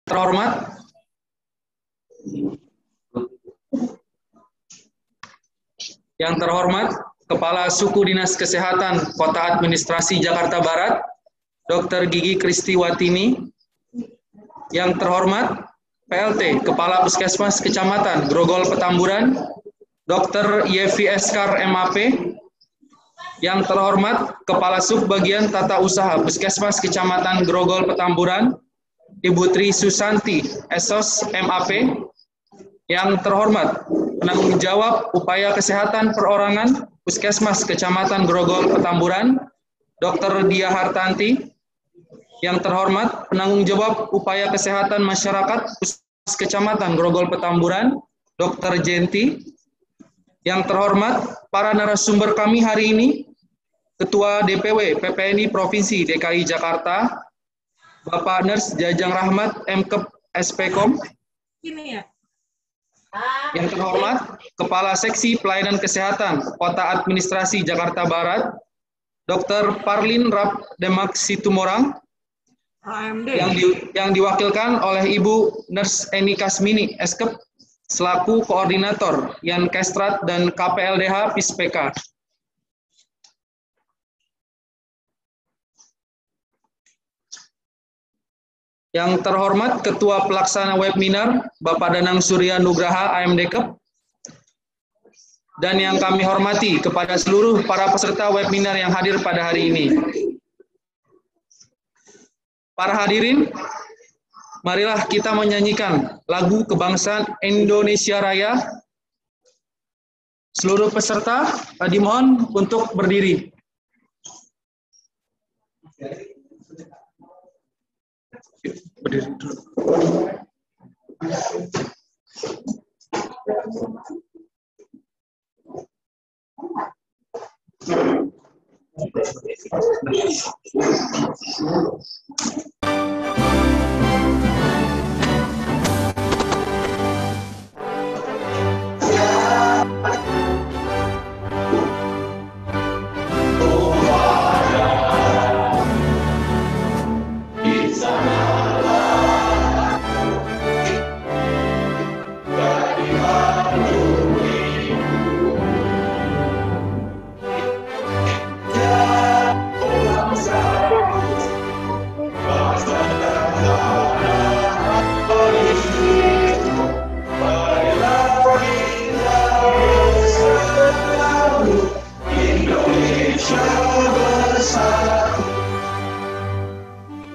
Terhormat Yang terhormat Kepala Suku Dinas Kesehatan Kota Administrasi Jakarta Barat, Dr. Gigi Kristiwatini. Yang terhormat PLT Kepala Puskesmas Kecamatan Grogol Petamburan, Dr. Yevi Eskar MAP. Yang terhormat Kepala Subbagian Tata Usaha Puskesmas Kecamatan Grogol Petamburan, Ibu Tri Susanti Esos MAP. Yang terhormat penanggung jawab upaya kesehatan perorangan Puskesmas Kecamatan Grogol Petamburan, Dr. Dia Hartanti. Yang terhormat penanggung jawab upaya kesehatan masyarakat Puskesmas Kecamatan Grogol Petamburan, Dr. Jenti. Yang terhormat para narasumber kami hari ini, Ketua DPW PPNI Provinsi DKI Jakarta, Bapak Ners Jajang Rahmat MKep SPKOM. Ini ya. Yang terhormat Kepala Seksi Pelayanan Kesehatan Kota Administrasi Jakarta Barat, Dr. Parlin Rap Demak Situmorang. AMD. Yang diwakilkan oleh Ibu Ners Eni Kasmini Eskep selaku Koordinator Yankestrat dan KPLDH PISPK. Yang terhormat Ketua Pelaksana Webinar Bapak Danang Surya Nugraha AMDKep. Dan yang kami hormati kepada seluruh para peserta webinar yang hadir pada hari ini. Para hadirin, marilah kita menyanyikan lagu kebangsaan Indonesia Raya. Seluruh peserta dimohon untuk berdiri. Berdiri dulu.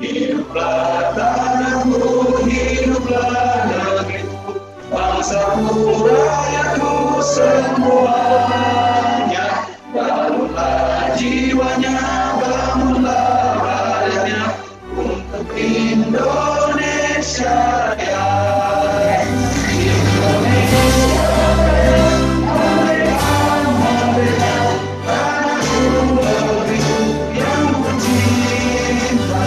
Hiduplah tanahku, hiduplah negeriku, bangsaku, rakyatku semuanya. Bangunlah jiwanya, bangunlah rakyatnya untuk Indonesia Raya. Indonesia Raya, merdeka, merdeka, tanahku, negeriku yang ku cinta.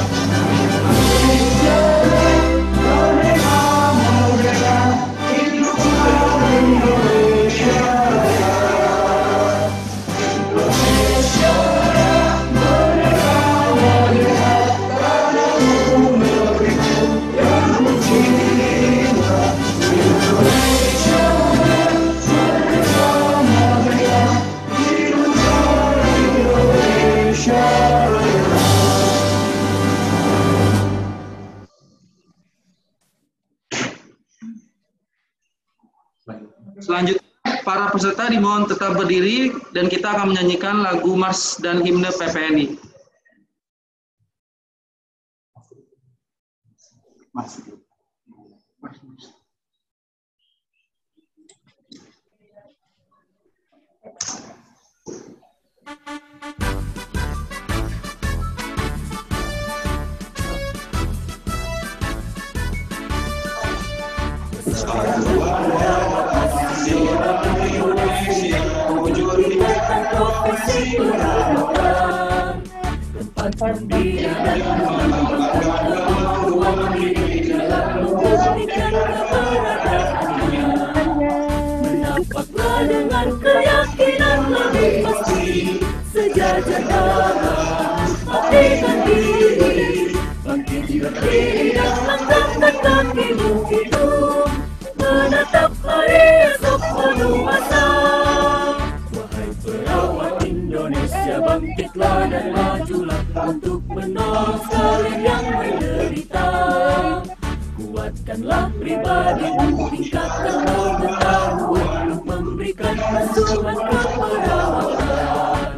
Indonesia Raya, merdeka, merdeka, hiduplah Indonesia Raya. Indonesia Raya, merdeka, merdeka, tanahku, negeriku yang ku cinta. Indonesia Raya, merdeka, merdeka, hiduplah Indonesia Raya. Selanjutnya, para peserta dimohon tetap berdiri dan kita akan menyanyikan lagu Mars dan Himne PPNI. Mendapatlah dengan keyakinan lebih pasti, sejajar darah, matikan diri, bangkit berdiri dan langkahkan kaki hidup menatap hari esok penuh asa. Wahai perawat Indonesia, bangkitlah dan majulah untuk menolong sekalian yang menderita. Kuatkanlah pribadimu, tingkatkan pengetahuan untuk memberikan asuhan keperawatan.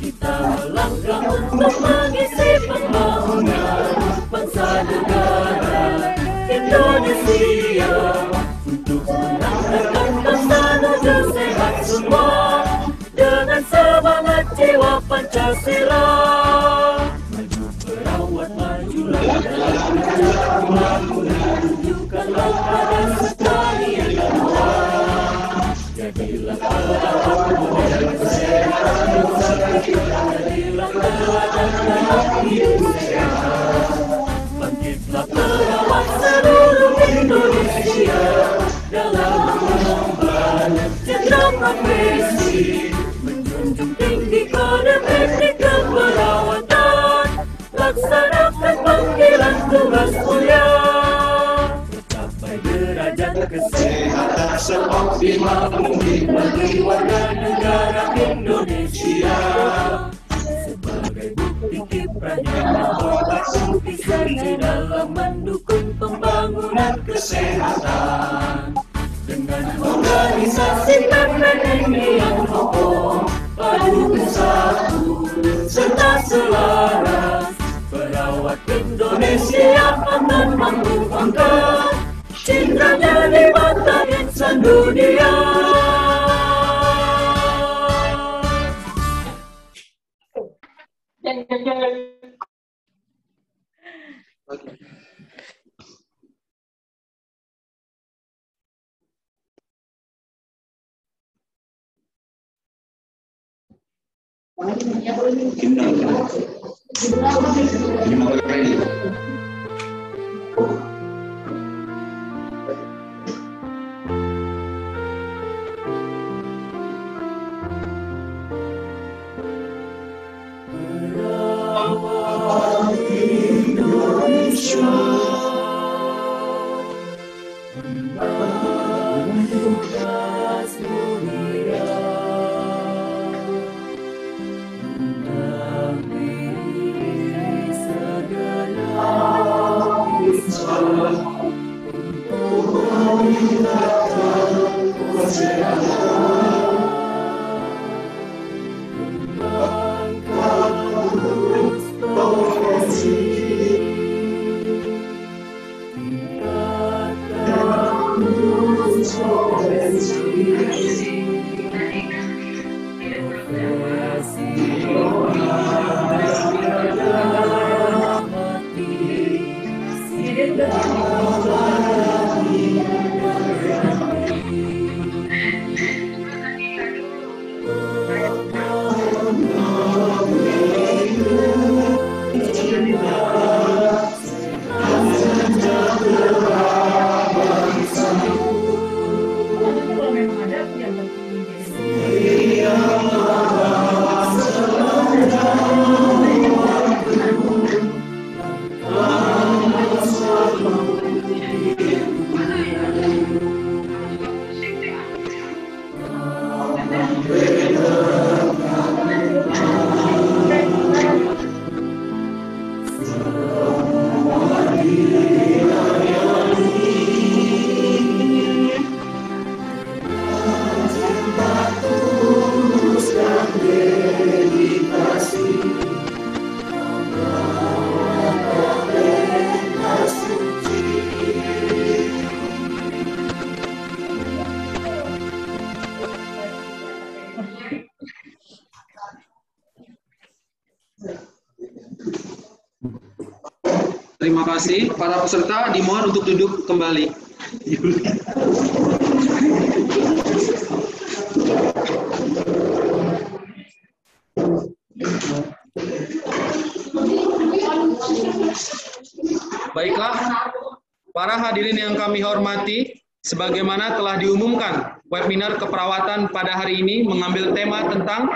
Kita melangkah untuk mengisi pembangunan bangsa negara Indonesia, untuk mengantarkan bangsa menuju sehat semua dengan semangat jiwa Pancasila. Maju perawat, majulah dalam kerja pembangunan, tunjukkanlah pada sekalian bahwa jadilah perawat model kesehatan bersama, jadilah teladan dalam hidup sehat. Bangkitlah perawat seluruh Indonesia dalam mengemban jenjang profesi, menjunjung tinggi kode etik keperawatan, laksanakan panggilan tugas mulia, mencapai derajat kesehatan seoptimal mungkin bagi warga negara Indonesia. Sebagai bukti kiprahnya Menpora Sutisarji dalam mendukung pembangunan kesehatan, dengan organisasi PPNI yang kokoh, padu bersatu serta selaras, perawat Indonesia akan mampu angkat cintranya di mata insan dunia. Terima kasih. Para peserta dimohon untuk duduk kembali. Baiklah, para hadirin yang kami hormati, sebagaimana telah diumumkan, webinar keperawatan pada hari ini mengambil tema tentang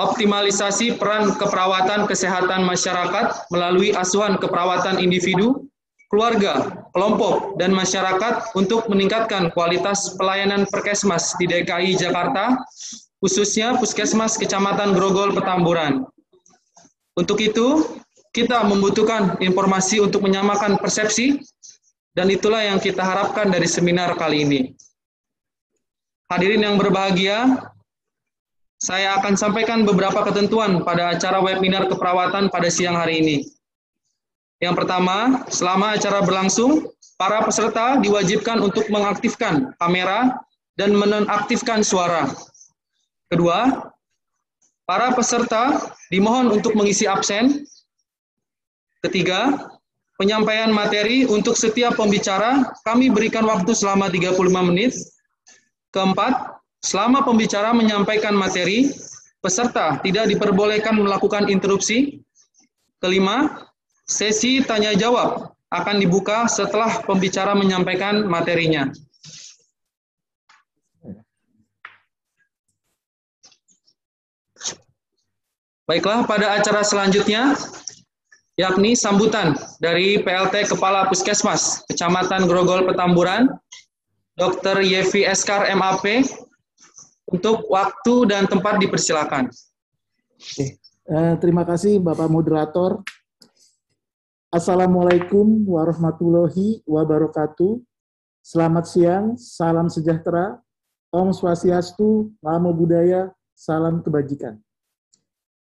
optimalisasi peran keperawatan kesehatan masyarakat melalui asuhan keperawatan individu, keluarga, kelompok, dan masyarakat untuk meningkatkan kualitas pelayanan Perkesmas di DKI Jakarta, khususnya Puskesmas Kecamatan Grogol Petamburan. Untuk itu, kita membutuhkan informasi untuk menyamakan persepsi, dan itulah yang kita harapkan dari seminar kali ini. Hadirin yang berbahagia, saya akan sampaikan beberapa ketentuan pada acara webinar keperawatan pada siang hari ini. Yang pertama, selama acara berlangsung, para peserta diwajibkan untuk mengaktifkan kamera dan menonaktifkan suara. Kedua, para peserta dimohon untuk mengisi absen. Ketiga, penyampaian materi untuk setiap pembicara kami berikan waktu selama 35 menit. Keempat, selama pembicara menyampaikan materi, peserta tidak diperbolehkan melakukan interupsi. Kelima, sesi tanya-jawab akan dibuka setelah pembicara menyampaikan materinya. Baiklah, pada acara selanjutnya, yakni sambutan dari PLT Kepala Puskesmas Kecamatan Grogol Petamburan, Dr. Yevi Eskar MAP, untuk waktu dan tempat dipersilakan. Oke. Terima kasih Bapak Moderator. Assalamualaikum warahmatullahi wabarakatuh. Selamat siang, salam sejahtera, Om Swastiastu, Namo Buddhaya, salam kebajikan.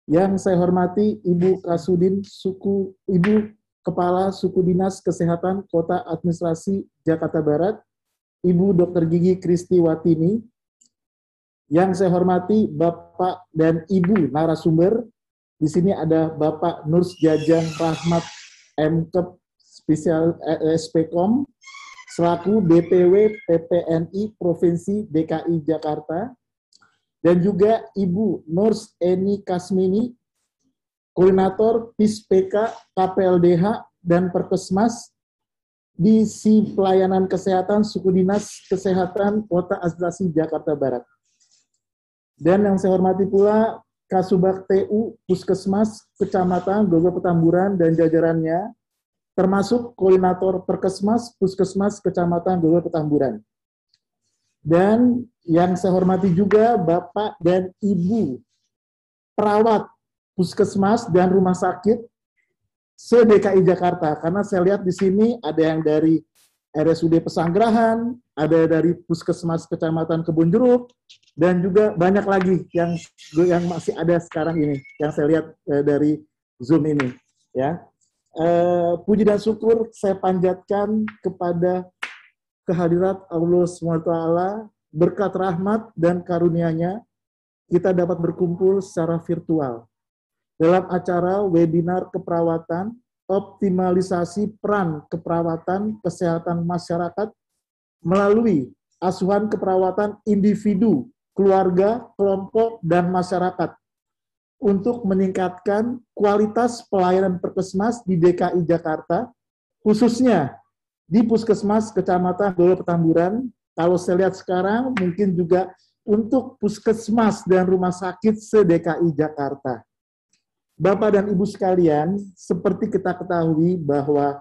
Yang saya hormati Ibu Kasudin Ibu Kepala Suku Dinas Kesehatan Kota Administrasi Jakarta Barat, Ibu Dr. Gigi Kristiwatini. Yang saya hormati Bapak dan Ibu narasumber. Di sini ada Bapak Nurs Jajang Rahmat MKep Spesial SPKOM selaku DPW PPNI Provinsi DKI Jakarta, dan juga Ibu Nurs Eni Kasmini, Koordinator PISPK KPLDH dan Perkesmas di Pelayanan Kesehatan Suku Dinas Kesehatan Kota Administrasi Jakarta Barat. Dan yang saya hormati pula Kasubag TU Puskesmas Kecamatan Grogol Petamburan dan jajarannya, termasuk Koordinator Perkesmas Puskesmas Kecamatan Grogol Petamburan. Dan yang saya hormati juga Bapak dan Ibu perawat Puskesmas dan Rumah Sakit se-DKI Jakarta, karena saya lihat di sini ada yang dari RSUD Pesanggerahan, ada dari Puskesmas Kecamatan Kebonjeruk, dan juga banyak lagi yang masih ada sekarang ini, yang saya lihat dari Zoom ini. Ya, puji dan syukur saya panjatkan kepada kehadirat Allah SWT, berkat rahmat dan karunia-Nya, kita dapat berkumpul secara virtual dalam acara webinar keperawatan, optimalisasi peran keperawatan kesehatan masyarakat melalui asuhan keperawatan individu, keluarga, kelompok, dan masyarakat untuk meningkatkan kualitas pelayanan Perkesmas di DKI Jakarta, khususnya di Puskesmas Kecamatan Grogol Petamburan. Kalau saya lihat sekarang, mungkin juga untuk Puskesmas dan Rumah Sakit se-DKI Jakarta. Bapak dan Ibu sekalian, seperti kita ketahui bahwa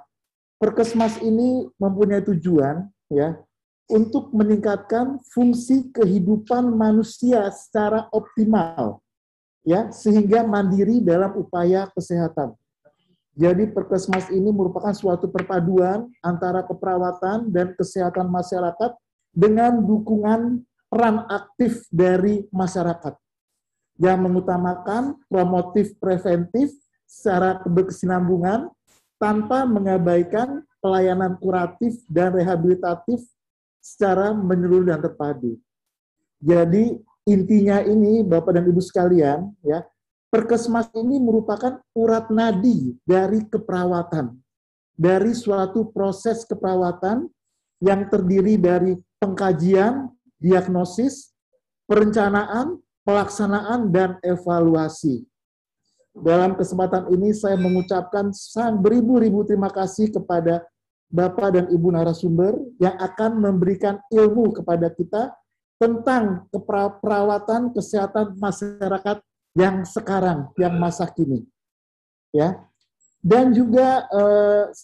Perkesmas ini mempunyai tujuan, ya, untuk meningkatkan fungsi kehidupan manusia secara optimal, ya, sehingga mandiri dalam upaya kesehatan. Jadi Perkesmas ini merupakan suatu perpaduan antara keperawatan dan kesehatan masyarakat dengan dukungan peran aktif dari masyarakat yang mengutamakan promotif preventif secara berkesinambungan tanpa mengabaikan pelayanan kuratif dan rehabilitatif secara menyeluruh dan terpadu. Jadi intinya ini Bapak dan Ibu sekalian, ya, Perkesmas ini merupakan urat nadi dari keperawatan, dari suatu proses keperawatan yang terdiri dari pengkajian, diagnosis, perencanaan, pelaksanaan, dan evaluasi. Dalam kesempatan ini saya mengucapkan beribu-ribu terima kasih kepada Bapak dan Ibu narasumber yang akan memberikan ilmu kepada kita tentang keperawatan kesehatan masyarakat yang sekarang, yang masa kini. Ya. Dan juga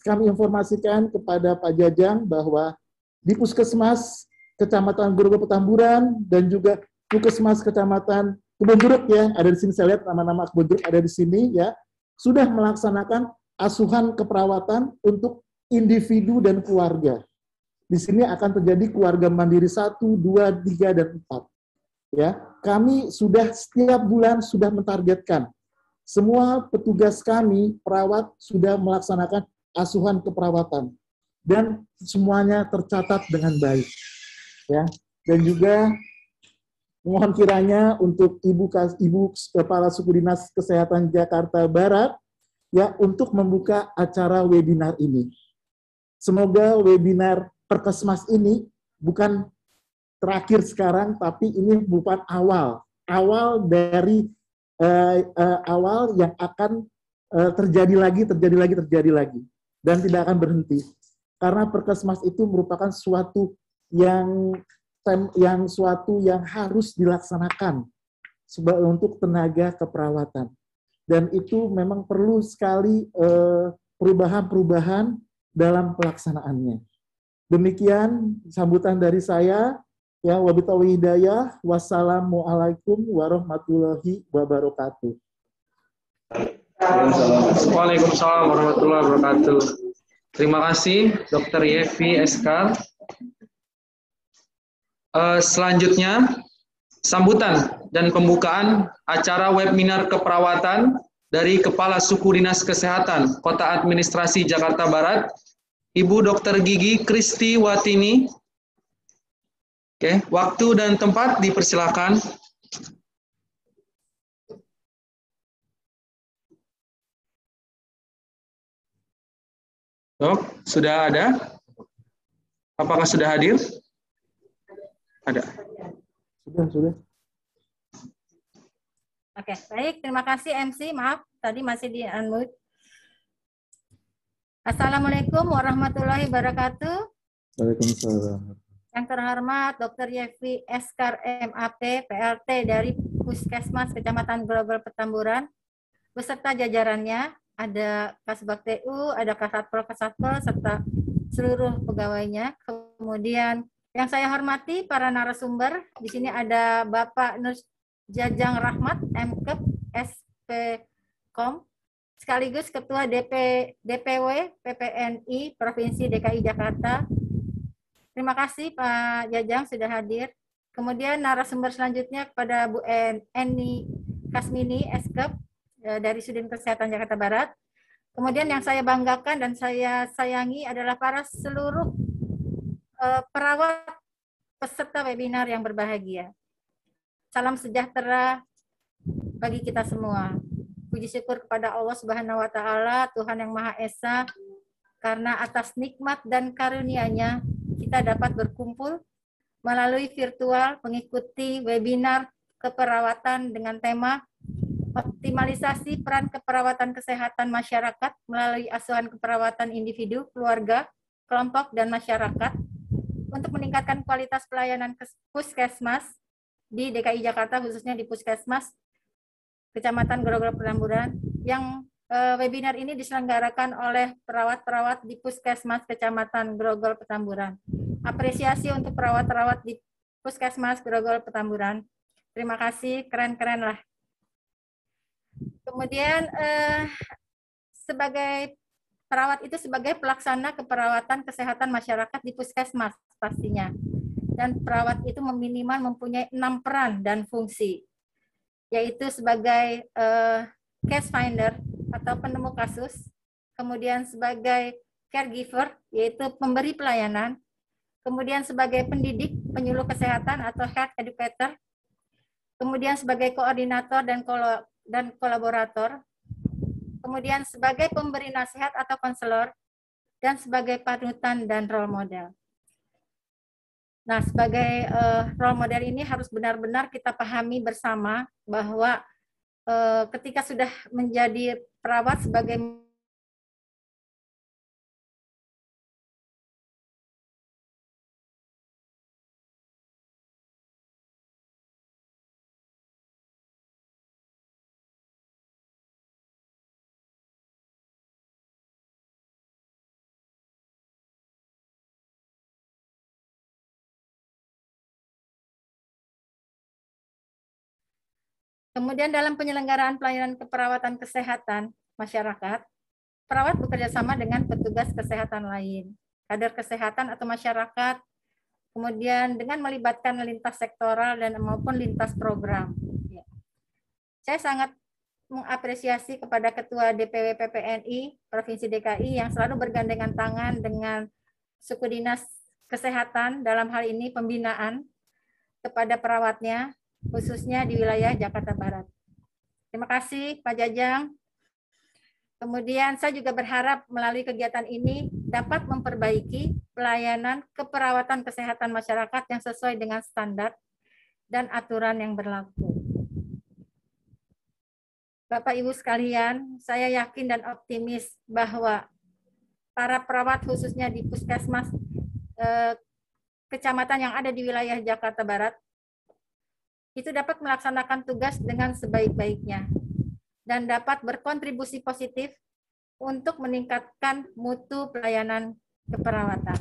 kami informasikan kepada Pak Jajang bahwa di Puskesmas Kecamatan Grogol Petamburan dan juga Puskesmas Kecamatan Kebonjeruk, ya, ada di sini, saya lihat nama-nama Kebonjeruk ada di sini, ya, sudah melaksanakan asuhan keperawatan untuk individu dan keluarga. Di sini akan terjadi keluarga mandiri 1, 2, 3, dan 4. Ya, kami sudah setiap bulan sudah mentargetkan. Semua petugas kami, perawat, sudah melaksanakan asuhan keperawatan. Dan semuanya tercatat dengan baik. Ya. Dan juga mohon kiranya untuk Ibu Kepala Suku Dinas Kesehatan Jakarta Barat, ya, untuk membuka acara webinar ini. Semoga webinar Perkesmas ini bukan terakhir sekarang, tapi ini bukan awal dari awal yang akan terjadi lagi, dan tidak akan berhenti. Karena Perkesmas itu merupakan suatu yang harus dilaksanakan untuk tenaga keperawatan. Dan itu memang perlu sekali perubahan-perubahan dalam pelaksanaannya. Demikian sambutan dari saya. Ya, wabillahi hidayah. Wassalamualaikum warahmatullahi wabarakatuh. Waalaikumsalam warahmatullahi wabarakatuh. Terima kasih, Dr. Yevi Eskar. Selanjutnya, sambutan dan pembukaan acara webinar keperawatan dari Kepala Suku Dinas Kesehatan Kota Administrasi Jakarta Barat, Ibu Dr. Gigi Kristi Watini. Oke, waktu dan tempat dipersilakan. Dok, sudah ada? Apakah sudah hadir? Ada. Sudah. Oke, baik. Terima kasih MC. Maaf, tadi masih di unmute. Assalamualaikum warahmatullahi wabarakatuh. Waalaikumsalam. Yang terhormat Dr. Yevi Eskar MAP, PLT dari Puskesmas Kecamatan Grogol Petamburan, beserta jajarannya, ada Kasbag TU, ada Kasatpol, serta seluruh pegawainya. Kemudian yang saya hormati para narasumber, di sini ada Bapak Nur Jajang Rahmat, MKep, SPKOM, sekaligus Ketua DPW PPNI Provinsi DKI Jakarta. Terima kasih Pak Jajang sudah hadir. Kemudian narasumber selanjutnya kepada Bu Eni Kasmini, SKep, dari Sudin Kesehatan Jakarta Barat. Kemudian yang saya banggakan dan saya sayangi adalah para seluruh perawat peserta webinar yang berbahagia. Salam sejahtera bagi kita semua. Puji syukur kepada Allah Subhanahu wa taala, Tuhan yang Maha Esa, karena atas nikmat dan karunia-Nya kita dapat berkumpul melalui virtual mengikuti webinar keperawatan dengan tema optimalisasi peran keperawatan kesehatan masyarakat melalui asuhan keperawatan individu, keluarga, kelompok, dan masyarakat untuk meningkatkan kualitas pelayanan puskesmas di DKI Jakarta, khususnya di Puskesmas Kecamatan Grogol Petamburan, yang webinar ini diselenggarakan oleh perawat-perawat di Puskesmas Kecamatan Grogol Petamburan. Apresiasi untuk perawat-perawat di Puskesmas Grogol Petamburan. Terima kasih, keren-keren lah. Kemudian sebagai perawat itu sebagai pelaksana keperawatan kesehatan masyarakat di Puskesmas pastinya. Dan perawat itu minimal mempunyai 6 peran dan fungsi, yaitu sebagai case finder atau penemu kasus, kemudian sebagai caregiver, yaitu pemberi pelayanan, kemudian sebagai pendidik, penyuluh kesehatan atau health educator, kemudian sebagai koordinator dan kolaborator, kemudian sebagai pemberi nasihat atau konselor, dan sebagai panutan dan role model. Nah, sebagai role model ini harus benar-benar kita pahami bersama bahwa ketika sudah menjadi perawat sebagai Kemudian dalam penyelenggaraan pelayanan keperawatan kesehatan masyarakat, perawat bekerja sama dengan petugas kesehatan lain, kader kesehatan atau masyarakat, kemudian dengan melibatkan lintas sektoral dan maupun lintas program. Ya. Saya sangat mengapresiasi kepada Ketua DPW PPNI Provinsi DKI yang selalu bergandengan tangan dengan suku dinas kesehatan dalam hal ini pembinaan kepada perawatnya, khususnya di wilayah Jakarta Barat. Terima kasih Pak Jajang. Kemudian saya juga berharap melalui kegiatan ini dapat memperbaiki pelayanan keperawatan kesehatan masyarakat yang sesuai dengan standar dan aturan yang berlaku. Bapak Ibu sekalian, saya yakin dan optimis bahwa para perawat khususnya di puskesmas kecamatan yang ada di wilayah Jakarta Barat itu dapat melaksanakan tugas dengan sebaik-baiknya dan dapat berkontribusi positif untuk meningkatkan mutu pelayanan keperawatan.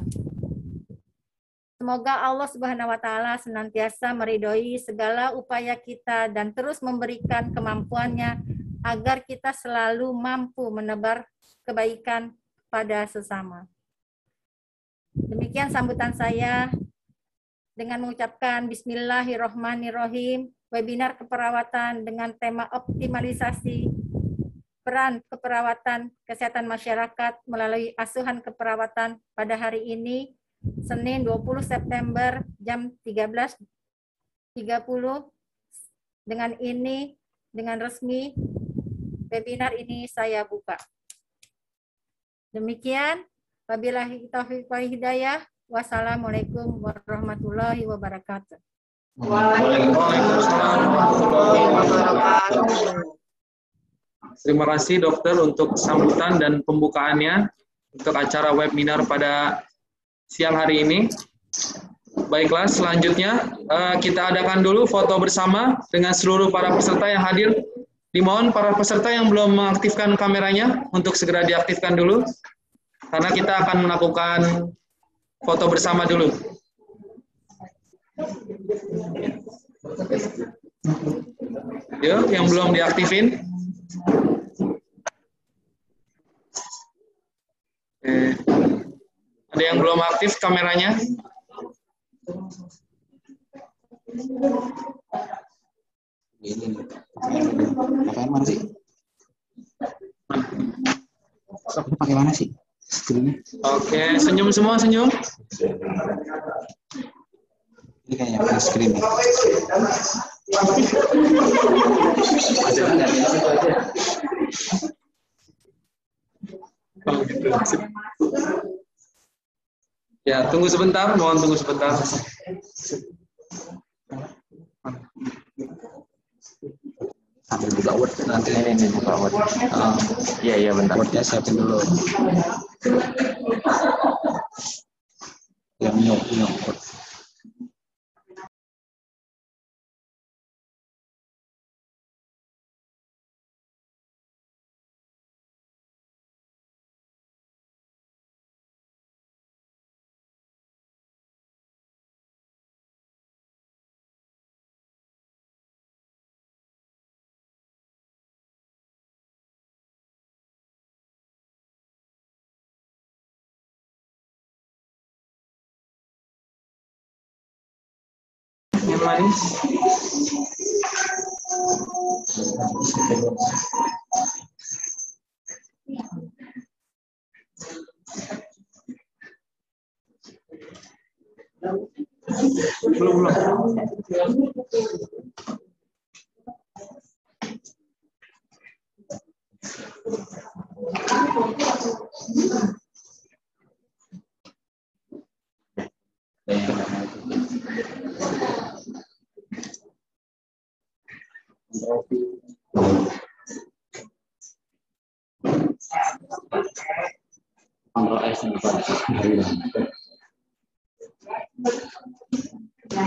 Semoga Allah Subhanahu wa taala senantiasa meridhoi segala upaya kita dan terus memberikan kemampuannya agar kita selalu mampu menebar kebaikan pada sesama. Demikian sambutan saya dengan mengucapkan Bismillahirrohmanirrohim, webinar keperawatan dengan tema optimalisasi peran keperawatan kesehatan masyarakat melalui asuhan keperawatan pada hari ini, Senin 20 September jam 13.30. Dengan resmi webinar ini saya buka. Demikian, wabillahi taufiq wal hidayah. Wassalamualaikum warahmatullahi wabarakatuh. Waalaikumsalam warahmatullahi wabarakatuh. Terima kasih dokter untuk sambutan dan pembukaannya untuk acara webinar pada siang hari ini. Baiklah, selanjutnya kita adakan dulu foto bersama dengan seluruh para peserta yang hadir. Dimohon para peserta yang belum mengaktifkan kameranya untuk segera diaktifkan dulu, karena kita akan melakukan foto bersama dulu. Yuk, yang belum diaktifin. Ada yang belum aktif kameranya? Ini pakai mana sih? Pakai mana sih? Oke, senyum semua, senyum. Ini kayaknya pakai screen. Ya, tunggu sebentar, mohon tunggu sebentar. Sambil buka Word nanti. Ini buka Word. Iya bentar. Wordnya siapin dulu. Yang nyok Word. Yang manis. Belum.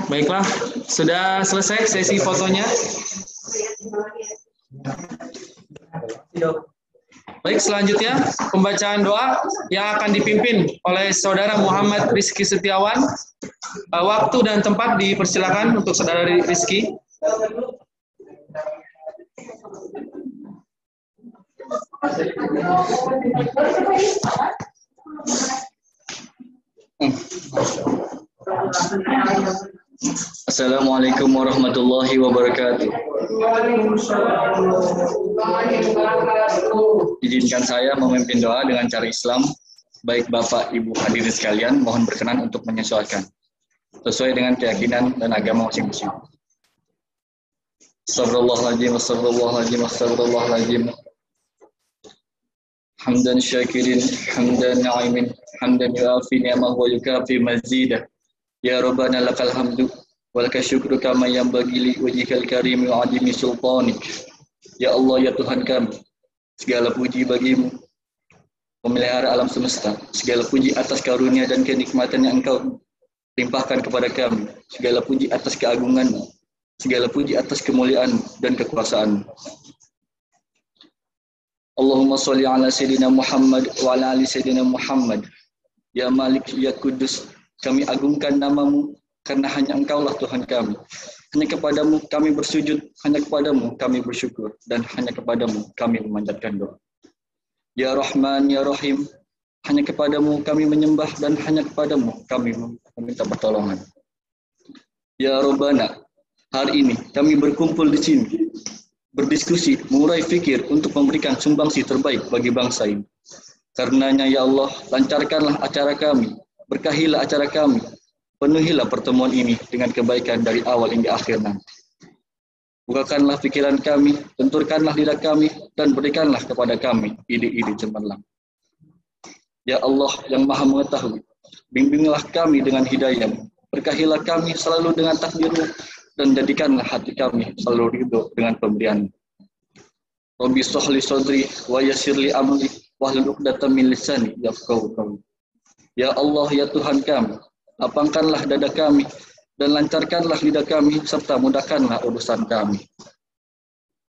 Baiklah, sudah selesai sesi fotonya. Baik, selanjutnya pembacaan doa yang akan dipimpin oleh Saudara Muhammad Rizky Setiawan. Waktu dan tempat dipersilakan untuk Saudara Rizky. Assalamualaikum warahmatullahi wabarakatuh. Izinkan saya memimpin doa dengan cara Islam. Baik Bapak Ibu hadirin sekalian, mohon berkenan untuk menyesuaikan sesuai dengan keyakinan dan agama masing-masing. Astagfirullahaladzim, astagfirullahaladzim, astagfirullahaladzim. Hamdan syakirin, hamdan na'imin, hamdan yu'afi ni'amah wa yukafi mazidah. Ya Rabbana lakal hamdu, walaka syukru kama yanbaghi li wajhikal karim wa adimi sultanik. Ya Allah, ya Tuhan kami, segala puji bagimu, pemelihara alam semesta. Segala puji atas karunia dan kenikmatan yang Engkau limpahkan kepada kami. Segala puji atas keagungan-Mu. Segala puji atas kemuliaan dan kekuasaan. Allahumma sholli ala Sayyidina Muhammad wa ala ali Sayyidina Muhammad. Ya Malik, ya Kudus, kami agungkan nama-Mu karena hanya Engkaulah Tuhan kami. Hanya kepadamu kami bersujud, hanya kepadamu kami bersyukur, dan hanya kepadamu kami memanjatkan doa. Ya Rahman, Ya Rahim, hanya kepadamu kami menyembah dan hanya kepadamu kami meminta pertolongan. Ya Rabbana, hari ini kami berkumpul di sini, berdiskusi, mengurai fikir untuk memberikan sumbangsi terbaik bagi bangsa ini. Karenanya ya Allah, lancarkanlah acara kami, berkahilah acara kami, penuhilah pertemuan ini dengan kebaikan dari awal hingga akhir nanti. Bukakanlah pikiran kami, benturkanlah lidah kami, dan berikanlah kepada kami ide-ide cemerlang. Ya Allah yang maha mengetahui, bimbinglah kami dengan hidayah-Mu, berkahilah kami selalu dengan takdir-Mu, dan jadikanlah hati kami selalu ridho dengan pemberian-Mu. Rabbi shrah li sadri wa yassir li amri wahlul 'uqdatam min lisani yafqahu qawli. Ya Allah, ya Tuhan kami, lapangkanlah dada kami dan lancarkanlah lidah kami serta mudahkanlah urusan kami.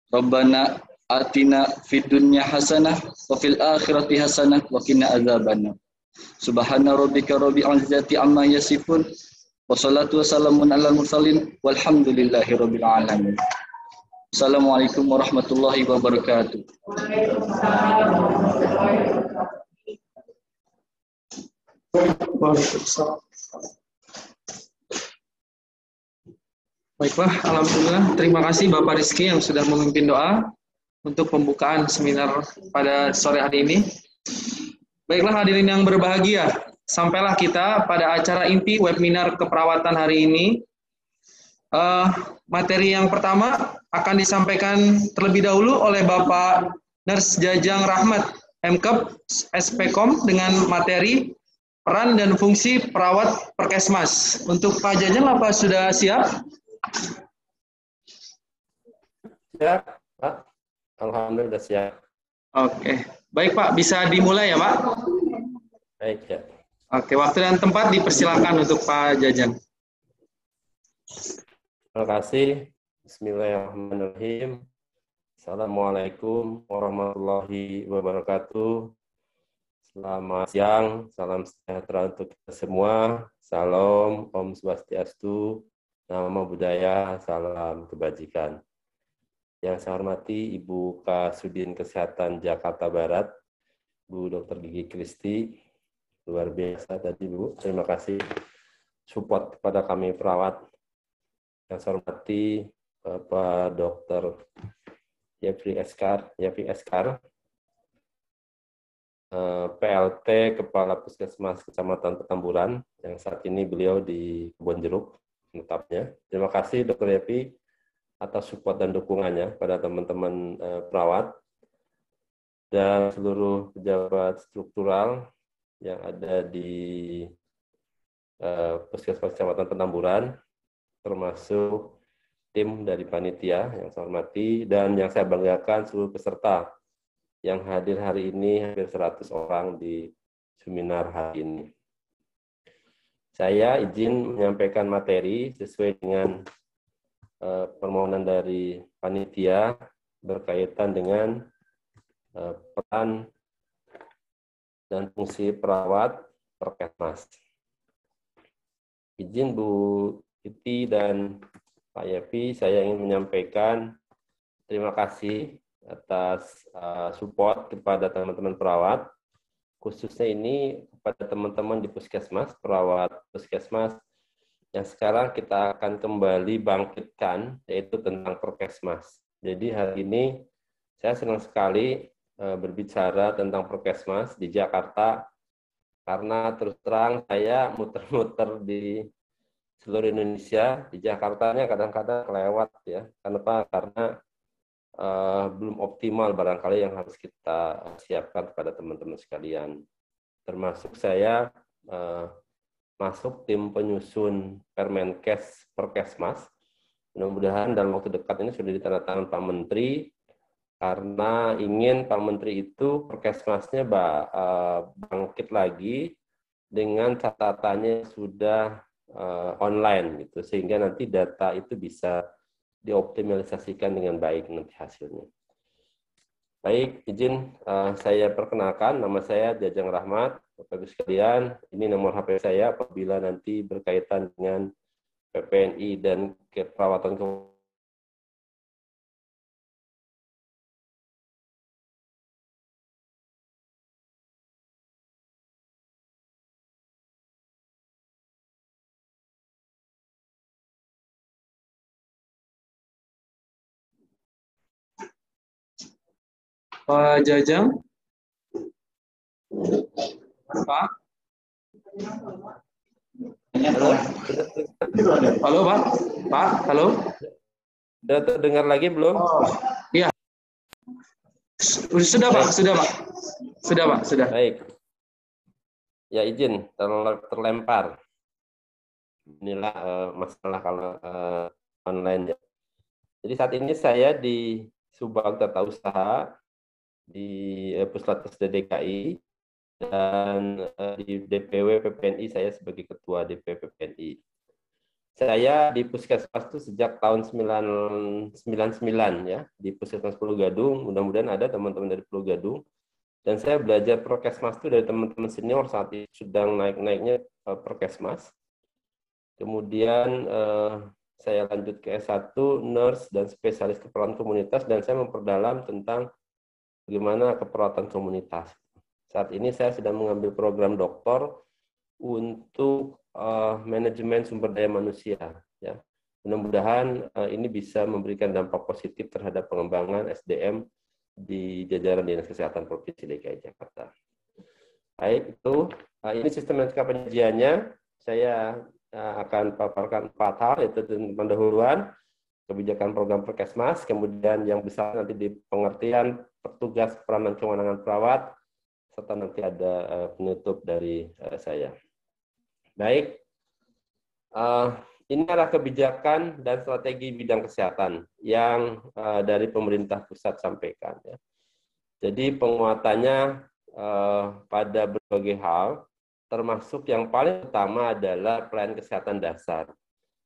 Rabbana atina fid dunya hasanah wa fil akhirati hasanah wa qina adzabannar. Subhana rabbika rabbil izzati amma yasifun wa salatu wassalamun alal mursalin walhamdulillahi rabbil alamin. Assalamualaikum warahmatullahi wabarakatuh. Waalaikumsalam. Baiklah, alhamdulillah. Terima kasih Bapak Rizky yang sudah memimpin doa untuk pembukaan seminar pada sore hari ini. Baiklah hadirin yang berbahagia, sampailah kita pada acara inti webinar keperawatan hari ini. Materi yang pertama akan disampaikan terlebih dahulu oleh Bapak Nurse Jajang Rahmat, MKep, SPKOM, dengan materi peran dan fungsi perawat Perkesmas. Untuk Pak Jajang, apa sudah siap? Siap, Pak. Alhamdulillah siap. Oke, baik Pak, bisa dimulai ya Pak? Baik ya. Oke, waktu dan tempat dipersilakan untuk Pak Jajang. Terima kasih. Bismillahirrahmanirrahim. Assalamualaikum warahmatullahi wabarakatuh. Selamat siang, salam sejahtera untuk kita semua. Salam, Om Swastiastu, Namo Buddhaya, salam kebajikan. Yang saya hormati Ibu Kasudin Kesehatan Jakarta Barat, Bu Dr. Gigi Kristi, luar biasa tadi Bu, terima kasih support kepada kami perawat. Yang saya hormati Bapak Dr. Yefri Eskar, PLT Kepala Puskesmas Kecamatan Petamburan, yang saat ini beliau di Kebon Jeruk, menetapnya. Terima kasih Dr. Yepi atas support dan dukungannya pada teman-teman perawat dan seluruh pejabat struktural yang ada di Puskesmas Kecamatan Petamburan, termasuk tim dari panitia yang saya hormati, dan yang saya banggakan seluruh peserta yang hadir hari ini, hampir 100 orang di seminar hari ini. Saya izin menyampaikan materi sesuai dengan permohonan dari panitia berkaitan dengan peran dan fungsi perawat Perkesmas. Izin Bu Iti dan Pak Yepi, saya ingin menyampaikan terima kasih atas support kepada teman-teman perawat, khususnya ini kepada teman-teman di puskesmas, perawat puskesmas, yang sekarang kita akan kembali bangkitkan, yaitu tentang Prokesmas. Jadi hari ini saya senang sekali berbicara tentang Prokesmas di Jakarta, karena terus terang saya muter-muter di seluruh Indonesia. Di Jakartanya kadang-kadang kelewat ya. Kenapa? Karena belum optimal barangkali yang harus kita siapkan kepada teman-teman sekalian. Termasuk saya masuk tim penyusun Permenkes Prokesmas. Mudah-mudahan dalam waktu dekat ini sudah ditandatangani Pak Menteri, karena ingin Pak Menteri itu Prokesmasnya bangkit lagi dengan catatannya sudah online gitu, sehingga nanti data itu bisa dioptimalisasikan dengan baik nanti hasilnya. Baik, izin saya perkenalkan, nama saya Jajang Rahmat, Bapak Ibu sekalian. Ini nomor HP saya apabila nanti berkaitan dengan PPNI dan keperawatan Pak Jajang. Pak. Halo, Halo Pak. Pak, halo. sudah terdengar lagi belum? Iya. Sudah Pak, sudah Pak. Sudah Pak, sudah. Baik. Ya izin terlempar. Inilah masalah kalau online ya. Jadi saat ini saya di Subag Tata Usaha di Puskesmas DKI, dan di DPW PPNI saya sebagai ketua DPW PPNI. Saya di Puskesmas itu sejak tahun 1999 ya, di Puskesmas Pulau Gadung. Mudah-mudahan ada teman-teman dari Pulau Gadung. Dan saya belajar Prokesmas itu dari teman-teman senior saat itu sedang naik-naiknya Prokesmas. Kemudian saya lanjut ke S1 nurse dan spesialis keperawatan komunitas, dan saya memperdalam tentang bagaimana keperawatan komunitas. Saat ini saya sedang mengambil program doktor untuk manajemen sumber daya manusia. Ya. Mudah-mudahan ini bisa memberikan dampak positif terhadap pengembangan SDM di jajaran Dinas Kesehatan Provinsi DKI Jakarta. Baik, itu ini sistematika penyajiannya. Saya akan paparkan 4 hal, yaitu pendahuluan, kebijakan program Prokesmas, kemudian yang besar nanti di pengertian petugas peranan kewenangan perawat, serta nanti ada penutup dari saya. Baik, ini adalah kebijakan dan strategi bidang kesehatan yang dari pemerintah pusat sampaikan. Ya. Jadi penguatannya pada berbagai hal, termasuk yang paling utama adalah pelayanan kesehatan dasar.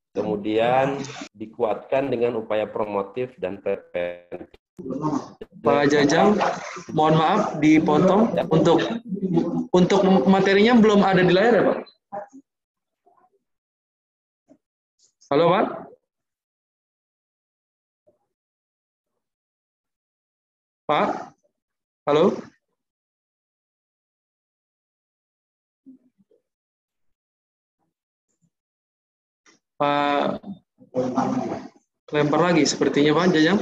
Kemudian dikuatkan dengan upaya promotif dan preventif. Pak Jajang, mohon maaf dipotong untuk materinya belum ada di layar ya Pak? Halo Pak? Pak? Halo? Pak, lempar lagi sepertinya Pak Jajang.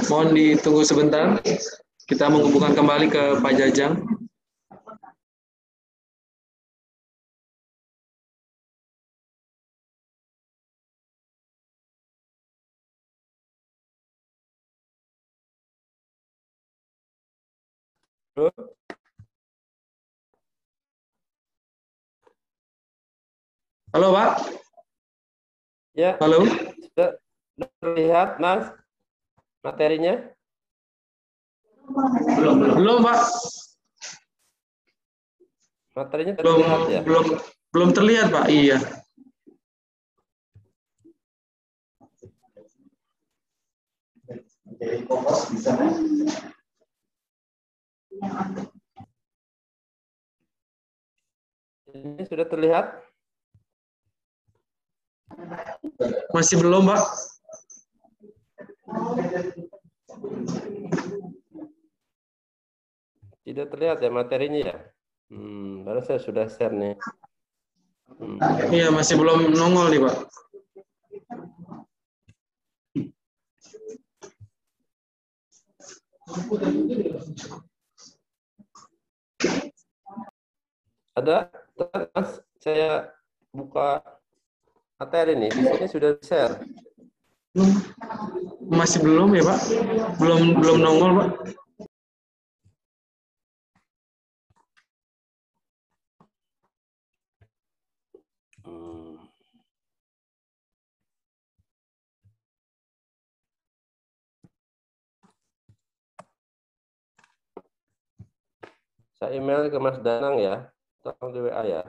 Mohon ditunggu sebentar. Kita menghubungkan kembali ke Pak Jajang. Halo Pak. Ya. Halo. Sudah terlihat Mas materinya? Belum Pak. Materinya terlihat ya? Belum terlihat Pak. Iya. Jadi fokus bisa. Ini sudah terlihat? Masih belum, Pak. Tidak terlihat ya materinya ya? Baru saya sudah share nih. Iya, masih belum nongol nih, Pak. Ada, Mas, saya buka materi nih. Di sini sudah share. Masih belum ya, Pak? Belum nongol, Pak. Saya email ke Mas Danang ya, tolong di WA ya.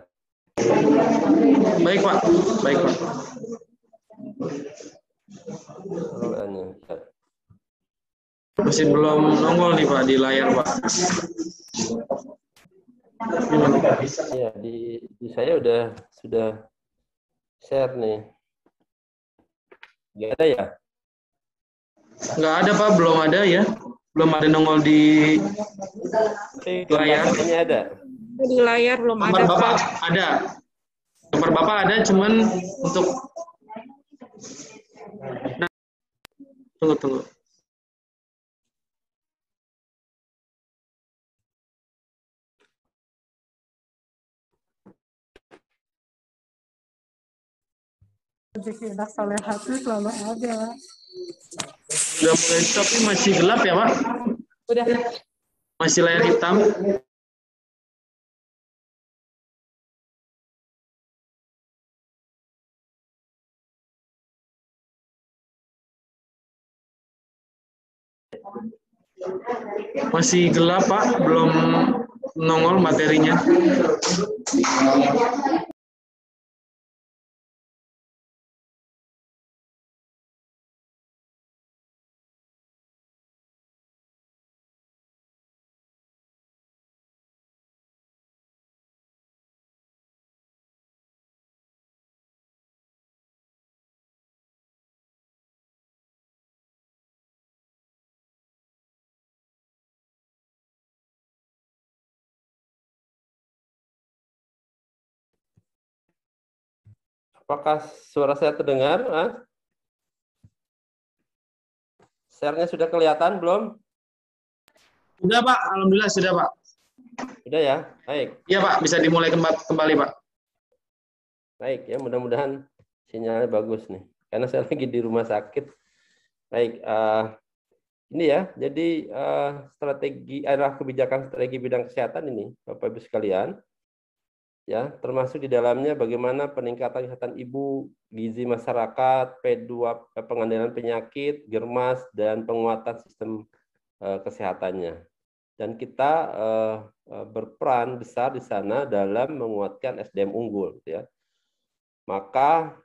Baik, Pak. Baik, Pak. Tolong WA-nya. Masih belum nongol nih, Pak, di layar, Pak. Iya, di saya sudah share nih. Nggak ada ya? Nggak ada, Pak. Belum ada ya. Belum ada nongol di layar. Ini ada. Di layar belum Gambar ada, Bapak Pak. ada. Gambar Bapak ada, cuman untuk... Nah, tunggu. Rezeki anak soleh hati selalu ada. Udah mulai stop, ini masih gelap ya, Pak? Udah. Masih layar hitam. Masih gelap, Pak. Belum nongol materinya. Apakah suara saya terdengar, Mas? Share-nya sudah kelihatan belum? Sudah, Pak. Alhamdulillah sudah, Pak. Sudah ya? Baik. Iya, Pak. Bisa dimulai kembali, Pak. Baik, ya mudah-mudahan sinyalnya bagus nih. Karena saya lagi di rumah sakit. Baik, ini ya. Jadi strategi adalah kebijakan strategi bidang kesehatan ini, Bapak Ibu sekalian. Ya, termasuk di dalamnya bagaimana peningkatan kesehatan ibu, gizi masyarakat, P2 pengendalian penyakit, germas dan penguatan sistem kesehatannya. Dan kita berperan besar di sana dalam menguatkan SDM unggul, ya. Maka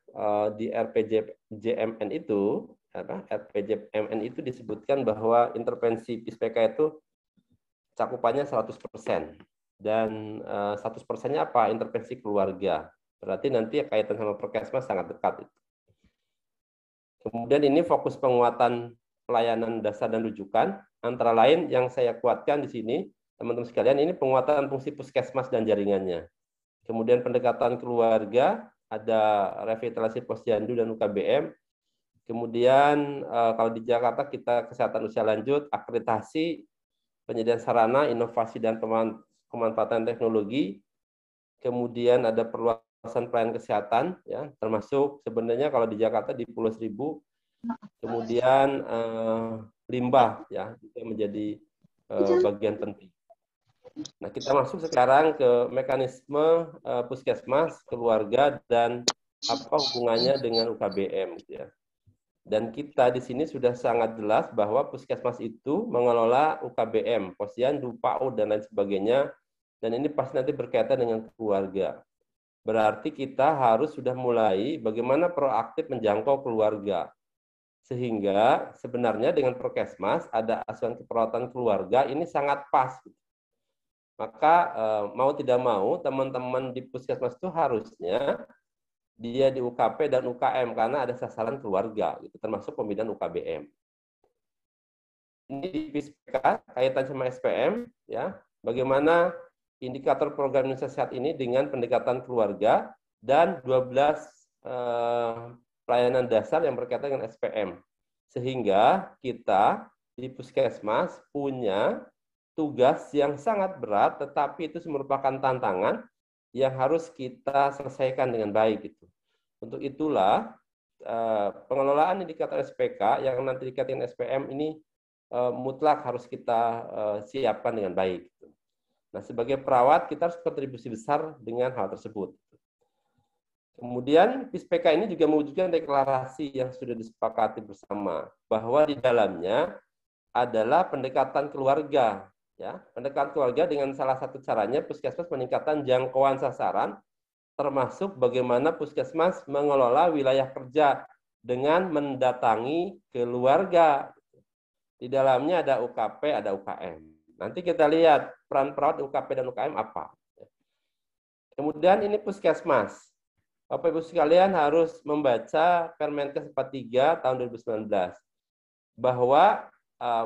di RPJMN itu, RPJMN itu disebutkan bahwa intervensi PISPK itu cakupannya 100%. Dan 100%-nya apa? Intervensi keluarga. Berarti nanti kaitan sama Perkesmas sangat dekat. Kemudian ini fokus penguatan pelayanan dasar dan rujukan. Antara lain yang saya kuatkan di sini, teman-teman sekalian, ini penguatan fungsi puskesmas dan jaringannya. Kemudian pendekatan keluarga, ada revitalisasi posyandu dan UKBM. Kemudian kalau di Jakarta kita kesehatan usia lanjut, akreditasi, penyediaan sarana, inovasi dan pemanfaatan teknologi, kemudian ada perluasan pelayanan kesehatan, ya, termasuk sebenarnya kalau di Jakarta di Pulau Seribu, kemudian limbah, ya, itu menjadi bagian penting. Nah, kita masuk sekarang ke mekanisme puskesmas, keluarga, dan apa hubungannya dengan UKBM, ya. Dan kita di sini sudah sangat jelas bahwa puskesmas itu mengelola UKBM, posyandu, PAUD, dan lain sebagainya. Dan ini pasti nanti berkaitan dengan keluarga. Berarti kita harus sudah mulai bagaimana proaktif menjangkau keluarga. Sehingga sebenarnya dengan Perkesmas ada asuhan keperawatan keluarga ini sangat pas. Maka mau tidak mau teman-teman di puskesmas itu harusnya dia di UKP dan UKM karena ada sasaran keluarga, gitu, termasuk pembinaan UKBM. Ini di PISPK kaitan sama SPM, ya, bagaimana indikator program Indonesia Sehat ini dengan pendekatan keluarga dan 12 pelayanan dasar yang berkaitan dengan SPM. Sehingga kita di puskesmas punya tugas yang sangat berat, tetapi itu merupakan tantangan yang harus kita selesaikan dengan baik. Gitu. Untuk itulah pengelolaan indikator SPK yang nanti dikaitkan SPM ini mutlak harus kita siapkan dengan baik. Nah, sebagai perawat kita harus kontribusi besar dengan hal tersebut. Kemudian PISPK ini juga mewujudkan deklarasi yang sudah disepakati bersama bahwa di dalamnya adalah pendekatan keluarga. Ya, pendekatan keluarga dengan salah satu caranya puskesmas meningkatkan jangkauan sasaran, termasuk bagaimana puskesmas mengelola wilayah kerja dengan mendatangi keluarga. Di dalamnya ada UKP, ada UKM. Nanti kita lihat peran perawat UKP dan UKM apa. Kemudian ini puskesmas. Bapak Ibu sekalian harus membaca Permenkes 43 tahun 2019 bahwa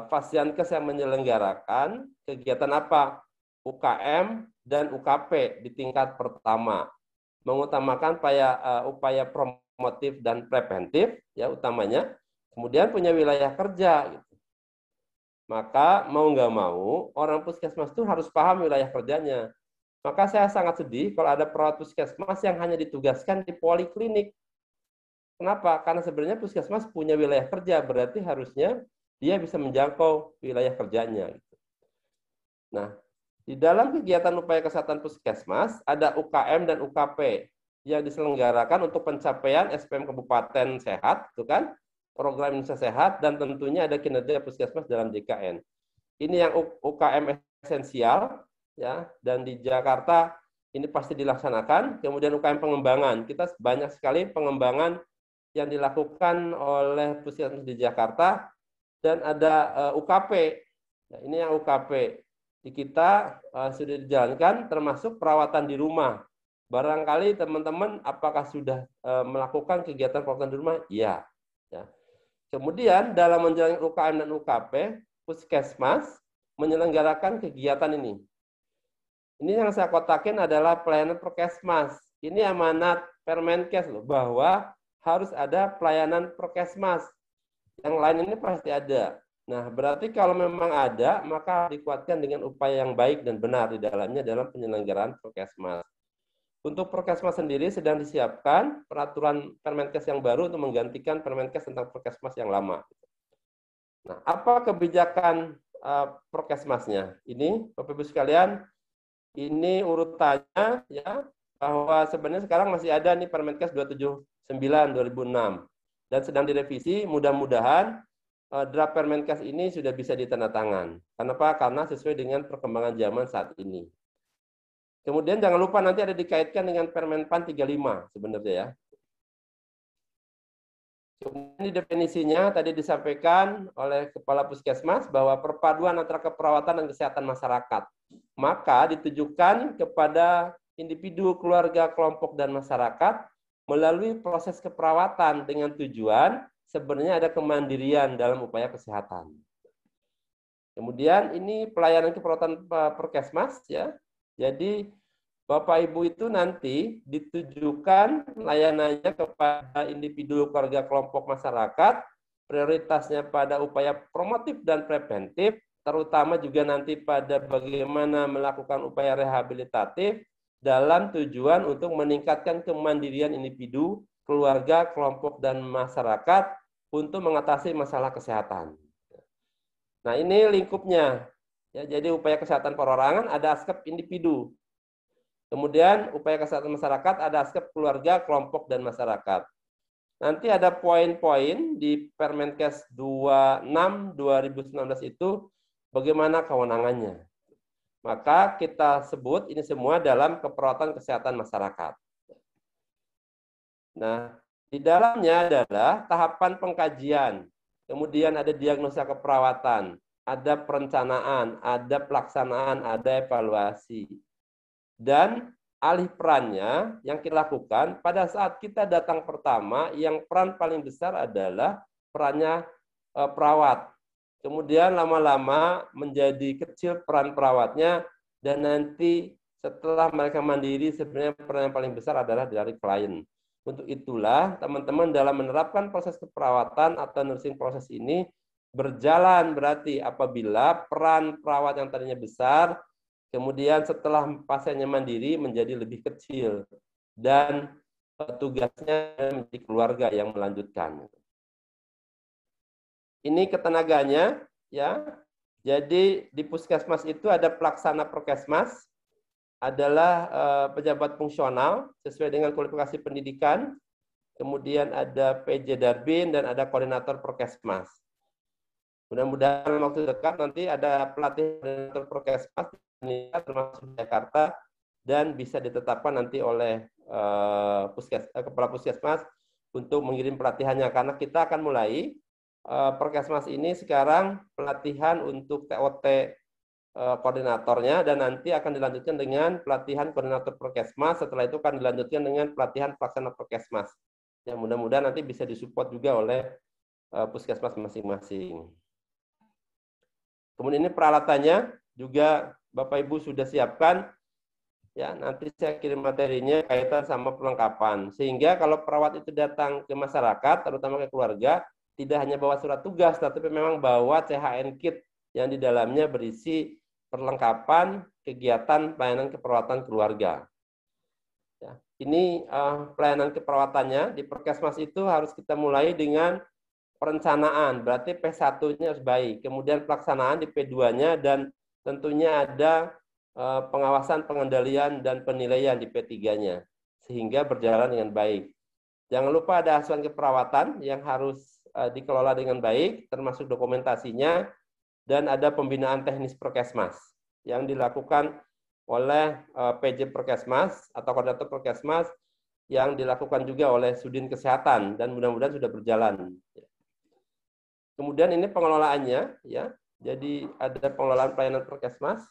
Fasiankes yang menyelenggarakan kegiatan apa? UKM dan UKP di tingkat pertama. Mengutamakan upaya promotif dan preventif, ya utamanya. Kemudian punya wilayah kerja. Gitu. Maka mau nggak mau, orang puskesmas itu harus paham wilayah kerjanya. Maka saya sangat sedih kalau ada perawat puskesmas yang hanya ditugaskan di poliklinik. Kenapa? Karena sebenarnya puskesmas punya wilayah kerja, berarti harusnya dia bisa menjangkau wilayah kerjanya. Nah, di dalam kegiatan upaya kesehatan puskesmas, ada UKM dan UKP yang diselenggarakan untuk pencapaian SPM Kabupaten Sehat, itu kan, program Indonesia Sehat, dan tentunya ada kinerja puskesmas dalam JKN. Ini yang UKM esensial, ya, dan di Jakarta ini pasti dilaksanakan. Kemudian UKM pengembangan, kita banyak sekali pengembangan yang dilakukan oleh puskesmas di Jakarta. Dan ada UKP. Nah, ini yang UKP. Di kita sudah dijalankan termasuk perawatan di rumah. Barangkali teman-teman apakah sudah melakukan kegiatan perawatan di rumah? Iya. Ya. Kemudian dalam menjalani UKM dan UKP, puskesmas menyelenggarakan kegiatan ini. Ini yang saya kotakin adalah pelayanan Prokesmas. Ini amanat Permenkes loh, bahwa harus ada pelayanan Prokesmas. Yang lain ini pasti ada. Nah, berarti kalau memang ada, maka dikuatkan dengan upaya yang baik dan benar di dalamnya dalam penyelenggaraan Prokesmas. Untuk Prokesmas sendiri sedang disiapkan peraturan Permenkes yang baru untuk menggantikan Permenkes tentang Prokesmas yang lama. Nah, apa kebijakan Prokesmasnya? Ini, Bapak Ibu sekalian, ini urutannya, ya, bahwa sebenarnya sekarang masih ada nih Permenkes 279/2006. Dan sedang direvisi, mudah-mudahan draft Permenkes ini sudah bisa ditandatangan. Kenapa? Karena sesuai dengan perkembangan zaman saat ini. Kemudian jangan lupa nanti ada dikaitkan dengan Permenpan 35 sebenarnya ya. Kemudian di definisinya tadi disampaikan oleh Kepala Puskesmas bahwa perpaduan antara keperawatan dan kesehatan masyarakat. Maka ditujukan kepada individu, keluarga, kelompok, dan masyarakat melalui proses keperawatan dengan tujuan sebenarnya ada kemandirian dalam upaya kesehatan. Kemudian ini pelayanan keperawatan Perkesmas ya. Jadi Bapak Ibu itu nanti ditujukan layanannya kepada individu, keluarga, kelompok masyarakat, prioritasnya pada upaya promotif dan preventif, terutama juga nanti pada bagaimana melakukan upaya rehabilitatif dalam tujuan untuk meningkatkan kemandirian individu, keluarga, kelompok, dan masyarakat untuk mengatasi masalah kesehatan. Nah, ini lingkupnya. Ya, jadi upaya kesehatan perorangan ada aspek individu. Kemudian upaya kesehatan masyarakat ada aspek keluarga, kelompok, dan masyarakat. Nanti ada poin-poin di Permenkes 26/2019 itu bagaimana kewenangannya. Maka kita sebut ini semua dalam keperawatan kesehatan masyarakat. Nah, di dalamnya adalah tahapan pengkajian, kemudian ada diagnosa keperawatan, ada perencanaan, ada pelaksanaan, ada evaluasi. Dan alih perannya yang kita lakukan pada saat kita datang pertama, yang peran paling besar adalah perannya perawat. Kemudian lama-lama menjadi kecil peran perawatnya, dan nanti setelah mereka mandiri sebenarnya peran yang paling besar adalah dari klien. Untuk itulah teman-teman dalam menerapkan proses keperawatan atau nursing proses ini berjalan berarti apabila peran perawat yang tadinya besar, kemudian setelah pasiennya mandiri menjadi lebih kecil dan tugasnya menjadi keluarga yang melanjutkan. Ini ketenaganya ya. Jadi di puskesmas itu ada pelaksana prokesmas, adalah pejabat fungsional sesuai dengan kualifikasi pendidikan, kemudian ada PJ Darbin dan ada koordinator prokesmas. Mudah-mudahan waktu dekat nanti ada pelatih koordinator prokesmas termasuk Jakarta dan bisa ditetapkan nanti oleh kepala puskesmas untuk mengirim pelatihannya, karena kita akan mulai Perkesmas ini sekarang pelatihan untuk TOT koordinatornya, dan nanti akan dilanjutkan dengan pelatihan koordinator Perkesmas. Setelah itu akan dilanjutkan dengan pelatihan pelaksana Perkesmas. Ya, mudah-mudahan nanti bisa disupport juga oleh puskesmas masing-masing. Kemudian ini peralatannya juga Bapak Ibu sudah siapkan. Ya, nanti saya kirim materinya kaitan sama perlengkapan. Sehingga kalau perawat itu datang ke masyarakat, terutama ke keluarga, tidak hanya bawa surat tugas, tetapi memang bawa CHN kit yang di dalamnya berisi perlengkapan kegiatan pelayanan keperawatan keluarga. Ya, ini pelayanan keperawatannya di Perkesmas itu harus kita mulai dengan perencanaan, berarti P1-nya harus baik, kemudian pelaksanaan di P2-nya, dan tentunya ada pengawasan, pengendalian, dan penilaian di P3-nya, sehingga berjalan dengan baik. Jangan lupa ada asuhan keperawatan yang harus dikelola dengan baik, termasuk dokumentasinya, dan ada pembinaan teknis Perkesmas yang dilakukan oleh PJ Perkesmas atau koordinator Perkesmas, yang dilakukan juga oleh Sudin Kesehatan, dan mudah-mudahan sudah berjalan. Kemudian ini pengelolaannya, ya. Jadi ada pengelolaan pelayanan Perkesmas.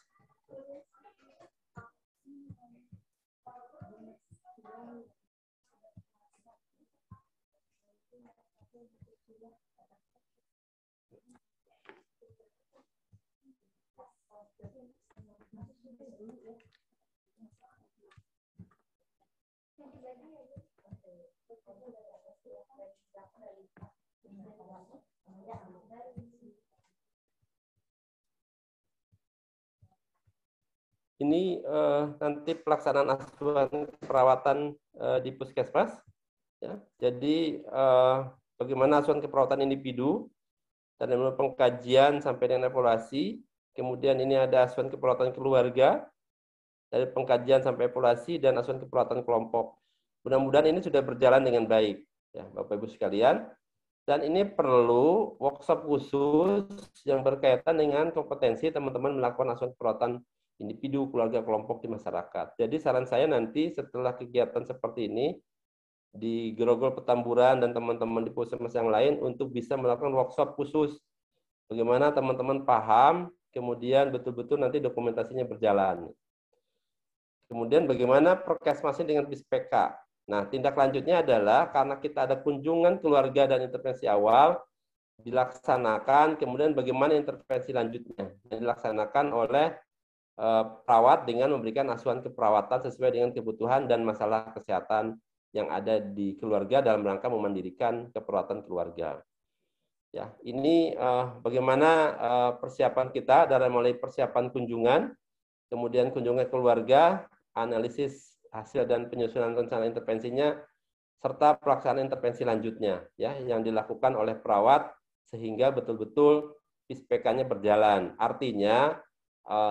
Ini nanti pelaksanaan asuhan perawatan di puskesmas. Ya. Jadi bagaimana asuhan keperawatan individu, dan pengkajian sampai dengan evaluasi. Kemudian ini ada asuhan keperawatan keluarga, dari pengkajian sampai evaluasi, dan asuhan keperawatan kelompok. Mudah-mudahan ini sudah berjalan dengan baik, ya Bapak Ibu sekalian. Dan ini perlu workshop khusus yang berkaitan dengan kompetensi teman-teman melakukan asuhan keperawatan individu, keluarga, kelompok di masyarakat. Jadi saran saya nanti setelah kegiatan seperti ini di Grogol Petamburan dan teman-teman di puskesmas yang lain untuk bisa melakukan workshop khusus. Bagaimana teman-teman paham, kemudian betul-betul nanti dokumentasinya berjalan. Kemudian bagaimana Perkesmasnya dengan PISPK. Nah, tindak lanjutnya adalah karena kita ada kunjungan keluarga dan intervensi awal dilaksanakan, kemudian bagaimana intervensi lanjutnya yang dilaksanakan oleh perawat dengan memberikan asuhan keperawatan sesuai dengan kebutuhan dan masalah kesehatan yang ada di keluarga dalam rangka memandirikan keperawatan keluarga. Ya, ini bagaimana persiapan kita dari mulai persiapan kunjungan, kemudian kunjungan keluarga, analisis hasil dan penyusunan rencana intervensinya, serta pelaksanaan intervensi lanjutnya, ya, yang dilakukan oleh perawat sehingga betul-betul PISPK-nya berjalan. Artinya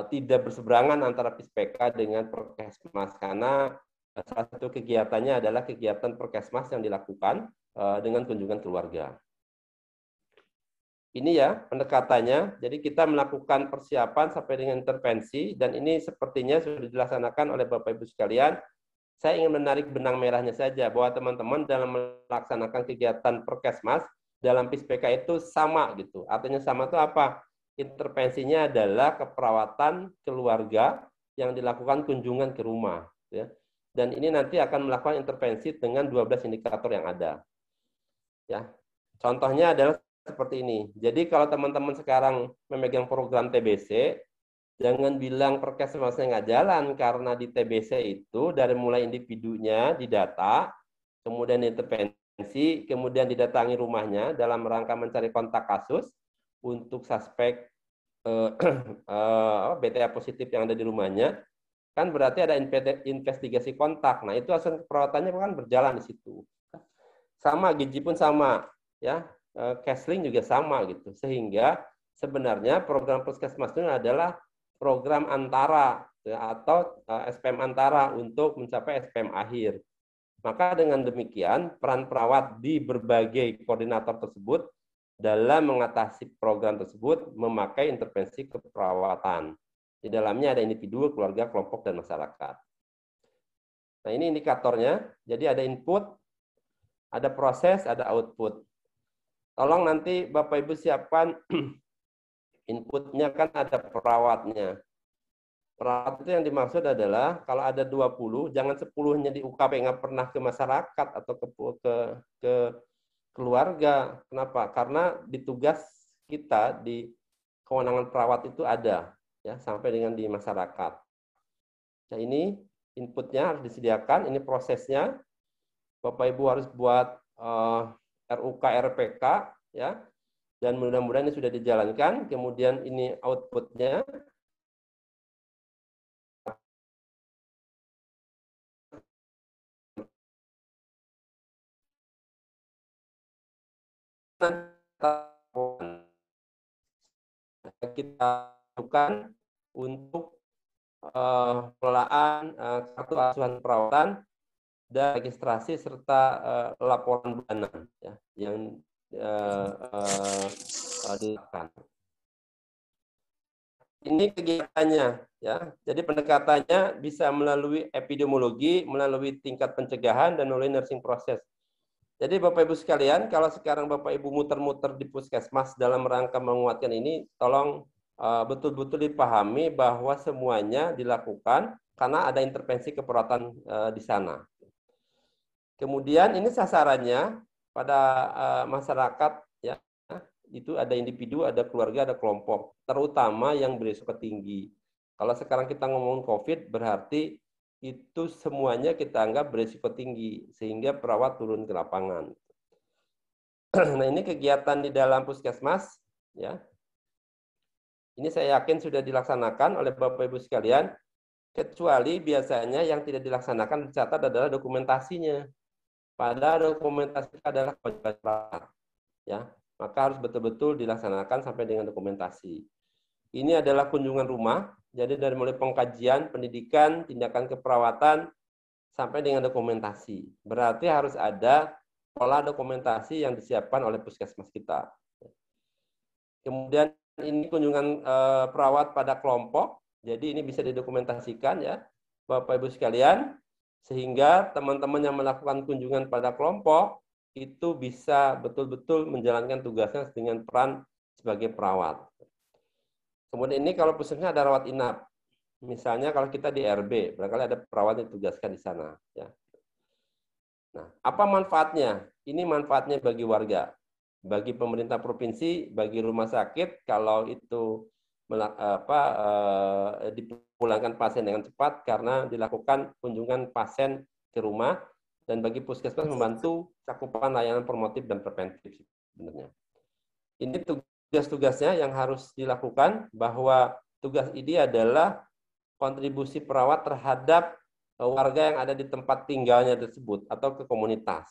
tidak berseberangan antara PISPK dengan Perkesmas, karena salah satu kegiatannya adalah kegiatan Perkesmas yang dilakukan dengan kunjungan keluarga. Ini ya pendekatannya, jadi kita melakukan persiapan sampai dengan intervensi, dan ini sepertinya sudah dilaksanakan oleh Bapak Ibu sekalian. Saya ingin menarik benang merahnya saja, bahwa teman-teman dalam melaksanakan kegiatan Perkesmas, dalam PISPK itu sama gitu. Artinya sama itu apa? intervensinya adalah keperawatan keluarga yang dilakukan kunjungan ke rumah, ya. Dan ini nanti akan melakukan intervensi dengan 12 indikator yang ada. Ya. Contohnya adalah seperti ini. Jadi kalau teman-teman sekarang memegang program TBC, jangan bilang Perkesmasnya nggak jalan, karena di TBC itu dari mulai individunya didata, kemudian intervensi, kemudian didatangi rumahnya dalam rangka mencari kontak kasus untuk suspek BTA positif yang ada di rumahnya, kan berarti ada investigasi kontak. Nah, itu asuransi perawatannya kan berjalan di situ. Sama, gizi pun sama, ya. Cashlink juga sama gitu. Sehingga sebenarnya program Puskesmas itu adalah program antara, ya, atau SPM antara untuk mencapai SPM akhir. Maka dengan demikian peran perawat di berbagai koordinator tersebut dalam mengatasi program tersebut memakai intervensi keperawatan. Di dalamnya ada individu, keluarga, kelompok, dan masyarakat. Nah, ini indikatornya. Jadi ada input, ada proses, ada output. Tolong nanti Bapak Ibu siapkan inputnya, kan ada perawatnya. Perawat itu yang dimaksud adalah kalau ada 20, jangan 10-nya di UKP nggak pernah ke masyarakat atau ke keluarga. Kenapa? Karena di tugas kita di kewenangan perawat itu ada, ya, sampai dengan di masyarakat. Nah, ini inputnya harus disediakan, ini prosesnya. Bapak Ibu harus buat RUK RPK, ya, dan mudah-mudahan ini sudah dijalankan. Kemudian ini outputnya. Kita lakukan untuk pengelolaan kartu asuhan perawatan dan registrasi serta laporan bulanan, ya, yang dilakukan. Ini kegiatannya, ya. Jadi pendekatannya bisa melalui epidemiologi, melalui tingkat pencegahan, dan melalui nursing proses. Jadi Bapak Ibu sekalian, kalau sekarang Bapak Ibu muter-muter di Puskesmas dalam rangka menguatkan ini, tolong betul-betul dipahami bahwa semuanya dilakukan karena ada intervensi keperawatan di sana. Kemudian ini sasarannya pada masyarakat, ya, itu ada individu, ada keluarga, ada kelompok, terutama yang berisiko tinggi. Kalau sekarang kita ngomong COVID, berarti itu semuanya kita anggap berisiko tinggi, sehingga perawat turun ke lapangan. Nah, ini kegiatan di dalam Puskesmas, ya. Ini saya yakin sudah dilaksanakan oleh Bapak Ibu sekalian, kecuali biasanya yang tidak dilaksanakan dicatat adalah dokumentasinya. Padahal dokumentasi adalah kewajiban perawat, ya. Maka harus betul-betul dilaksanakan sampai dengan dokumentasi. Ini adalah kunjungan rumah, jadi dari mulai pengkajian, pendidikan, tindakan keperawatan, sampai dengan dokumentasi. Berarti harus ada pola dokumentasi yang disiapkan oleh Puskesmas kita. Kemudian ini kunjungan perawat pada kelompok, jadi ini bisa didokumentasikan, ya, Bapak Ibu sekalian, sehingga teman-teman yang melakukan kunjungan pada kelompok itu bisa betul-betul menjalankan tugasnya dengan peran sebagai perawat. Kemudian ini kalau puskesmasnya ada rawat inap, misalnya kalau kita di RB, barangkali ada perawat yang ditugaskan di sana, ya. Nah, apa manfaatnya? Ini manfaatnya bagi warga, bagi pemerintah provinsi, bagi rumah sakit kalau itu dipulangkan pasien dengan cepat karena dilakukan kunjungan pasien ke rumah, dan bagi puskesmas membantu cakupan layanan promotif dan preventif sebenarnya. Ini tugas-tugasnya yang harus dilakukan, bahwa tugas ini adalah kontribusi perawat terhadap warga yang ada di tempat tinggalnya tersebut atau ke komunitas.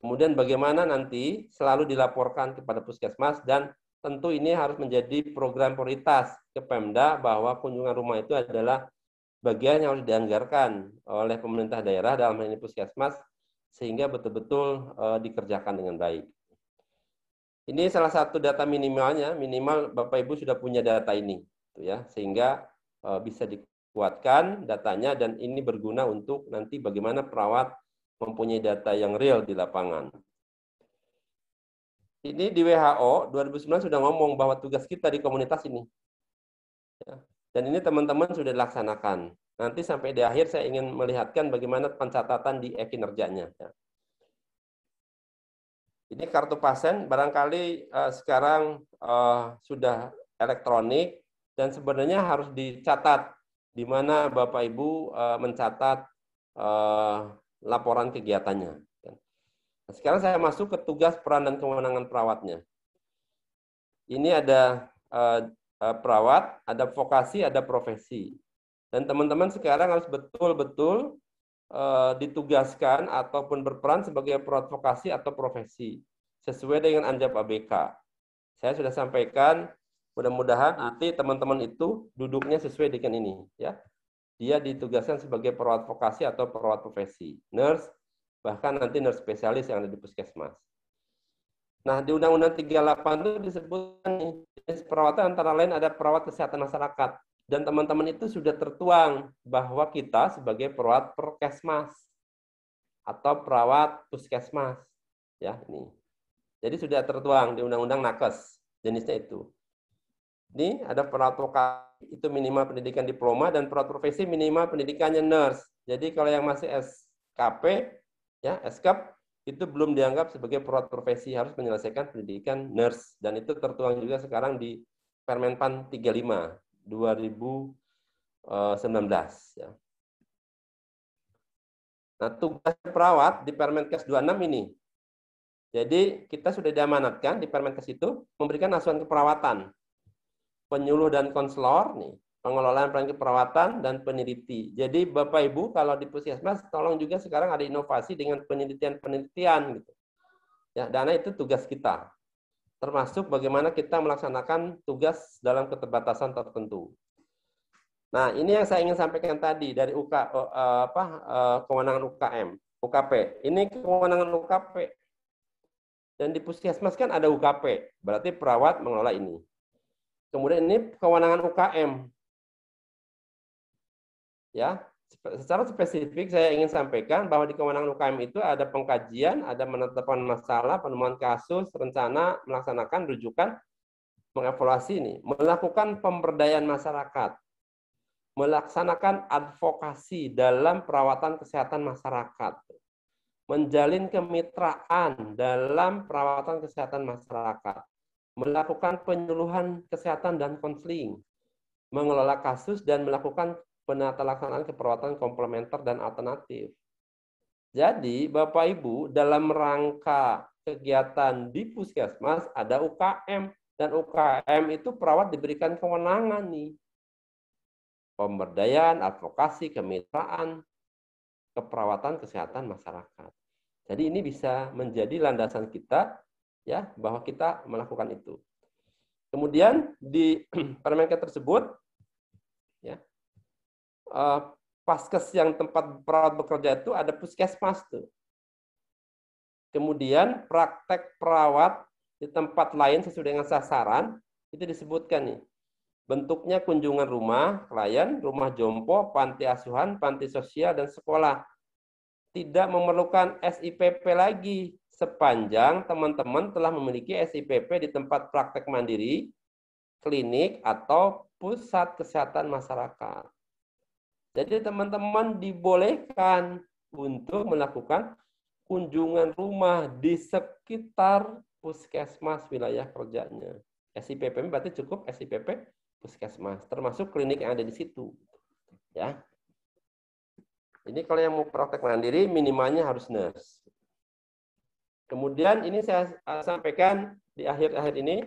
Kemudian bagaimana nanti selalu dilaporkan kepada puskesmas, dan tentu ini harus menjadi program prioritas ke Pemda, bahwa kunjungan rumah itu adalah bagian yang harus dianggarkan oleh pemerintah daerah dalam hal ini puskesmas, sehingga betul-betul dikerjakan dengan baik. Ini salah satu data minimalnya, minimal Bapak Ibu sudah punya data ini, ya, sehingga bisa dikuatkan datanya, dan ini berguna untuk nanti bagaimana perawat mempunyai data yang real di lapangan. ini di WHO 2009 sudah ngomong bahwa tugas kita di komunitas ini. Ya. Dan ini teman-teman sudah dilaksanakan. Nanti sampai di akhir saya ingin melihatkan bagaimana pencatatan di e-kinerjanya. Ya. Ini kartu pasien, barangkali sekarang sudah elektronik, dan sebenarnya harus dicatat di mana Bapak Ibu mencatat laporan kegiatannya. Nah, sekarang saya masuk ke tugas, peran, dan kewenangan perawatnya. Ini ada perawat, ada vokasi, ada profesi. Dan teman-teman sekarang harus betul-betul ditugaskan ataupun berperan sebagai perawat vokasi atau profesi sesuai dengan Anjap ABK. Saya sudah sampaikan, mudah-mudahan nanti teman-teman itu duduknya sesuai dengan ini, ya. Dia ditugaskan sebagai perawat vokasi atau perawat profesi, nurse, bahkan nanti nurse spesialis yang ada di puskesmas. Nah, di Undang-Undang 38 itu disebutkan nih, jenis perawatan antara lain ada perawat kesehatan masyarakat. Dan teman-teman itu sudah tertuang bahwa kita sebagai perawat perkesmas atau perawat puskesmas, ya ini. Jadi sudah tertuang di Undang-Undang Nakes, jenisnya itu. Ini ada perawat vokasi, itu minimal pendidikan diploma, dan perawat profesi minimal pendidikannya nurse. Jadi kalau yang masih SKP, ya SKAP, itu belum dianggap sebagai perawat profesi, harus menyelesaikan pendidikan nurse. Dan itu tertuang juga sekarang di Permenpan 35 2019. Ya. Nah, tugas perawat di Permenkes 26 ini. Jadi kita sudah diamanatkan di Permenkes itu memberikan asuhan keperawatan, penyuluh dan konselor, nih, pengelolaan peran keperawatan dan peneliti. Jadi Bapak Ibu kalau di puskesmas tolong juga sekarang ada inovasi dengan penelitian gitu. Ya, dana itu tugas kita. Termasuk bagaimana kita melaksanakan tugas dalam keterbatasan tertentu. Nah, ini yang saya ingin sampaikan tadi dari kewenangan UKP. Ini kewenangan UKP. Dan di puskesmas kan ada UKP, berarti perawat mengelola ini. Kemudian ini kewenangan UKM. Ya, secara spesifik saya ingin sampaikan bahwa di kewenangan UKM itu ada pengkajian, ada menetapkan masalah, penemuan kasus, rencana, melaksanakan rujukan, mengevaluasi ini, melakukan pemberdayaan masyarakat, melaksanakan advokasi dalam perawatan kesehatan masyarakat, menjalin kemitraan dalam perawatan kesehatan masyarakat, melakukan penyuluhan kesehatan dan konseling, mengelola kasus dan melakukan penata laksanaan keperawatan komplementer dan alternatif. Jadi, Bapak Ibu, dalam rangka kegiatan di puskesmas ada UKM, dan UKM itu perawat diberikan kewenangan nih. Pemberdayaan, advokasi, kemitraan, keperawatan kesehatan masyarakat. Jadi ini bisa menjadi landasan kita, ya, bahwa kita melakukan itu. Kemudian di Permenkes tersebut, ya, paskes yang tempat perawat bekerja itu ada puskesmas tuh. Kemudian praktek perawat di tempat lain sesuai dengan sasaran itu disebutkan nih. Bentuknya kunjungan rumah klien, rumah jompo, panti asuhan, panti sosial, dan sekolah. Tidak memerlukan SIPP lagi sepanjang teman-teman telah memiliki SIPP di tempat praktek mandiri, klinik, atau pusat kesehatan masyarakat. Jadi teman-teman dibolehkan untuk melakukan kunjungan rumah di sekitar puskesmas wilayah kerjanya. SIPP berarti cukup SIPP puskesmas, termasuk klinik yang ada di situ. Ya. Ini kalau yang mau praktek mandiri minimalnya harus nurse. Kemudian ini saya sampaikan di akhir-akhir ini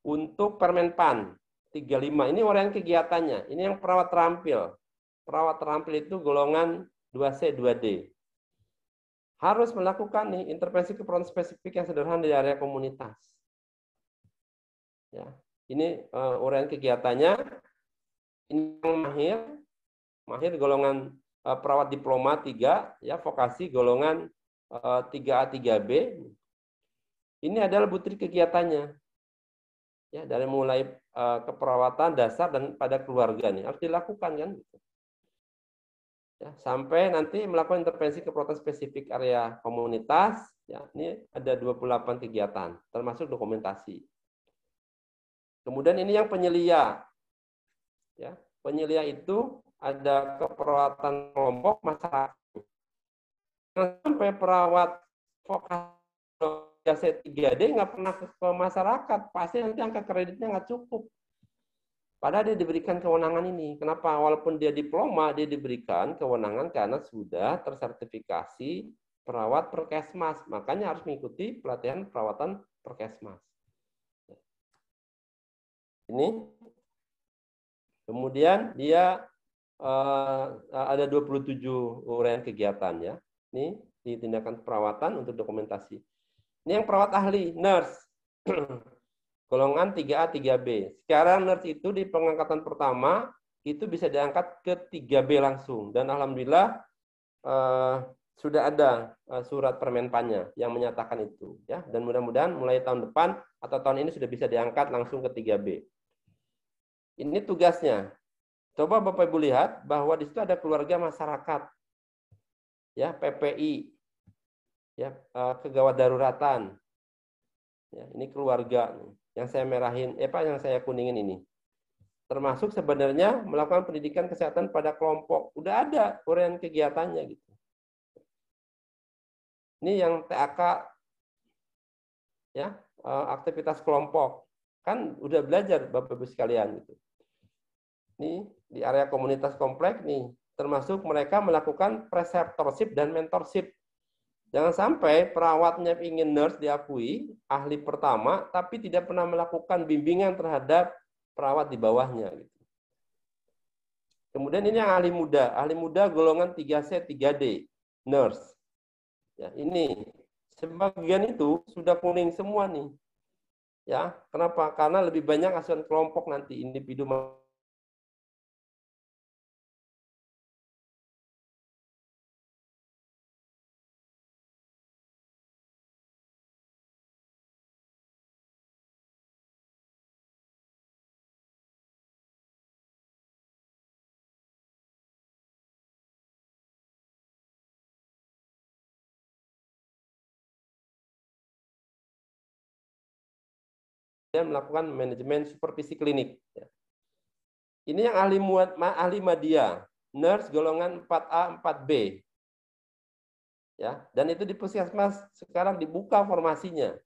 untuk Permenpan 35. Ini orang kegiatannya. Ini yang perawat terampil. Perawat terampil itu golongan 2C, 2D. Harus melakukan nih intervensi keperawatan spesifik yang sederhana di area komunitas. Ya, ini uraian kegiatannya. Ini yang mahir golongan perawat diploma 3, ya, vokasi golongan 3A, 3B. Ini adalah butir kegiatannya. Ya, dari mulai keperawatan dasar dan pada keluarga nih harus dilakukan kan. Ya, sampai nanti melakukan intervensi keperawatan spesifik area komunitas, Ya, ini ada 28 kegiatan, termasuk dokumentasi. Kemudian ini yang penyelia. Ya, penyelia itu ada keperawatan kelompok masyarakat. Sampai perawat vokasi C3D nggak pernah ke masyarakat, pasti nanti angka kreditnya nggak cukup. Padahal dia diberikan kewenangan ini. Kenapa? Walaupun dia diploma, dia diberikan kewenangan karena sudah tersertifikasi perawat perkesmas. Makanya harus mengikuti pelatihan perawatan perkesmas. Ini. Kemudian dia ada 27 uraian kegiatan ya. Ini di tindakan perawatan untuk dokumentasi. Ini yang perawat ahli, nurse. Golongan 3A, 3B. Sekarang nurse itu di pengangkatan pertama itu bisa diangkat ke 3B langsung. Dan alhamdulillah sudah ada surat permenpannya yang menyatakan itu. Ya. Dan mudah-mudahan mulai tahun depan atau tahun ini sudah bisa diangkat langsung ke 3B. Ini tugasnya. Coba Bapak Ibu lihat bahwa di situ ada keluarga masyarakat. Ya, PPI, ya, kegawat daruratan, ya, ini keluarga yang saya merahin, yang saya kuningin ini, termasuk sebenarnya melakukan pendidikan kesehatan pada kelompok, udah ada uraian kegiatannya gitu. Ini yang TAK, ya, aktivitas kelompok, kan udah belajar Bapak Ibu sekalian gitu. Ini di area komunitas kompleks nih. Termasuk mereka melakukan preceptorship dan mentorship. Jangan sampai perawatnya ingin nurse diakui, ahli pertama, tapi tidak pernah melakukan bimbingan terhadap perawat di bawahnya. Kemudian ini yang ahli muda golongan 3C, 3D, nurse. Ya, ini sebagian itu sudah kuning semua nih. Ya, kenapa? Karena lebih banyak asuhan kelompok nanti individu. Dan melakukan manajemen supervisi klinik. Ini yang ahli media, nurse golongan 4A, 4B. Ya, dan itu di puskesmas sekarang dibuka formasinya.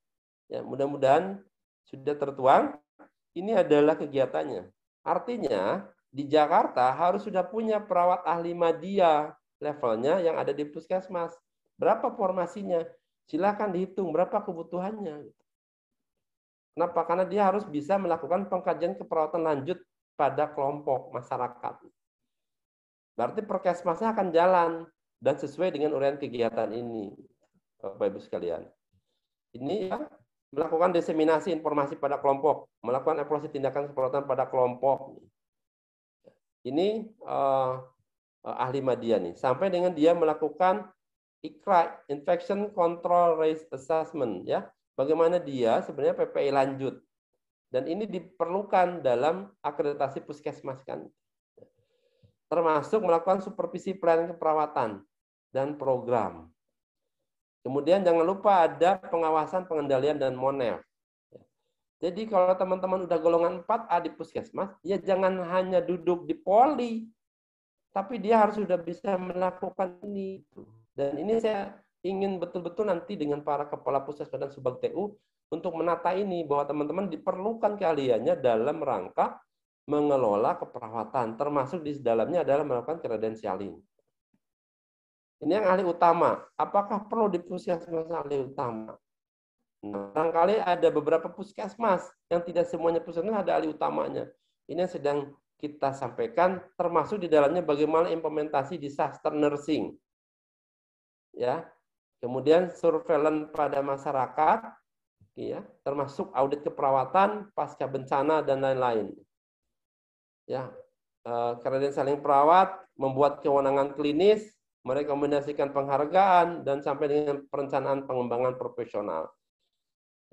Ya, mudah-mudahan sudah tertuang. Ini adalah kegiatannya. Artinya di Jakarta harus sudah punya perawat ahli media levelnya yang ada di puskesmas. Berapa formasinya? Silakan dihitung berapa kebutuhannya. Kenapa? Karena dia harus bisa melakukan pengkajian keperawatan lanjut pada kelompok masyarakat. Berarti perkesmasnya akan jalan dan sesuai dengan uraian kegiatan ini, Bapak Ibu sekalian. Ini ya, melakukan diseminasi informasi pada kelompok, melakukan evaluasi tindakan keperawatan pada kelompok. Ini ahli media nih, sampai dengan dia melakukan ICRA, Infection Control Risk Assessment, ya. Bagaimana dia sebenarnya PPI lanjut. Dan ini diperlukan dalam akreditasi puskesmas kan. Termasuk melakukan supervisi pelayanan keperawatan dan program. Kemudian jangan lupa ada pengawasan, pengendalian, dan monef. Jadi kalau teman-teman udah golongan 4A di puskesmas, ya jangan hanya duduk di poli, tapi dia harus sudah bisa melakukan ini. Dan ini saya ingin betul-betul nanti dengan para kepala puskesmas dan subag TU untuk menata ini bahwa teman-teman diperlukan keahliannya dalam rangka mengelola keperawatan, termasuk di dalamnya adalah melakukan kredensialing. Ini yang ahli utama. Apakah perlu di puskesmas ahli utama? Nah, barangkali ada beberapa puskesmas yang tidak semuanya puskesmas ada ahli utamanya. Ini yang sedang kita sampaikan, termasuk di dalamnya bagaimana implementasi disaster nursing. Ya. Kemudian surveillance pada masyarakat, ya, termasuk audit keperawatan pasca bencana dan lain-lain. Ya, kredensialing perawat, membuat kewenangan klinis, merekomendasikan penghargaan dan sampai dengan perencanaan pengembangan profesional.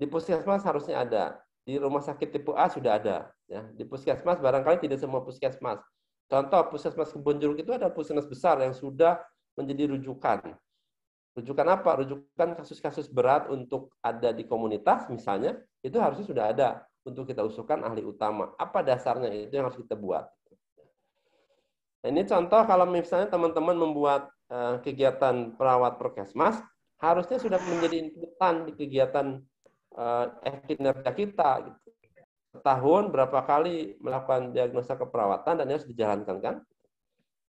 Di puskesmas harusnya ada, di rumah sakit tipe A sudah ada. Ya, di puskesmas barangkali tidak semua puskesmas. Contoh puskesmas Kebonjeruk itu ada puskesmas besar yang sudah menjadi rujukan. Rujukan apa? Rujukan kasus-kasus berat untuk ada di komunitas misalnya, itu harusnya sudah ada untuk kita usulkan ahli utama. Apa dasarnya? Itu yang harus kita buat. Nah, ini contoh kalau misalnya teman-teman membuat kegiatan perawat Perkesmas, harusnya sudah menjadi inputan di kegiatan kinerja kita. Gitu. Setahun berapa kali melakukan diagnosa keperawatan dan harus dijalankan kan?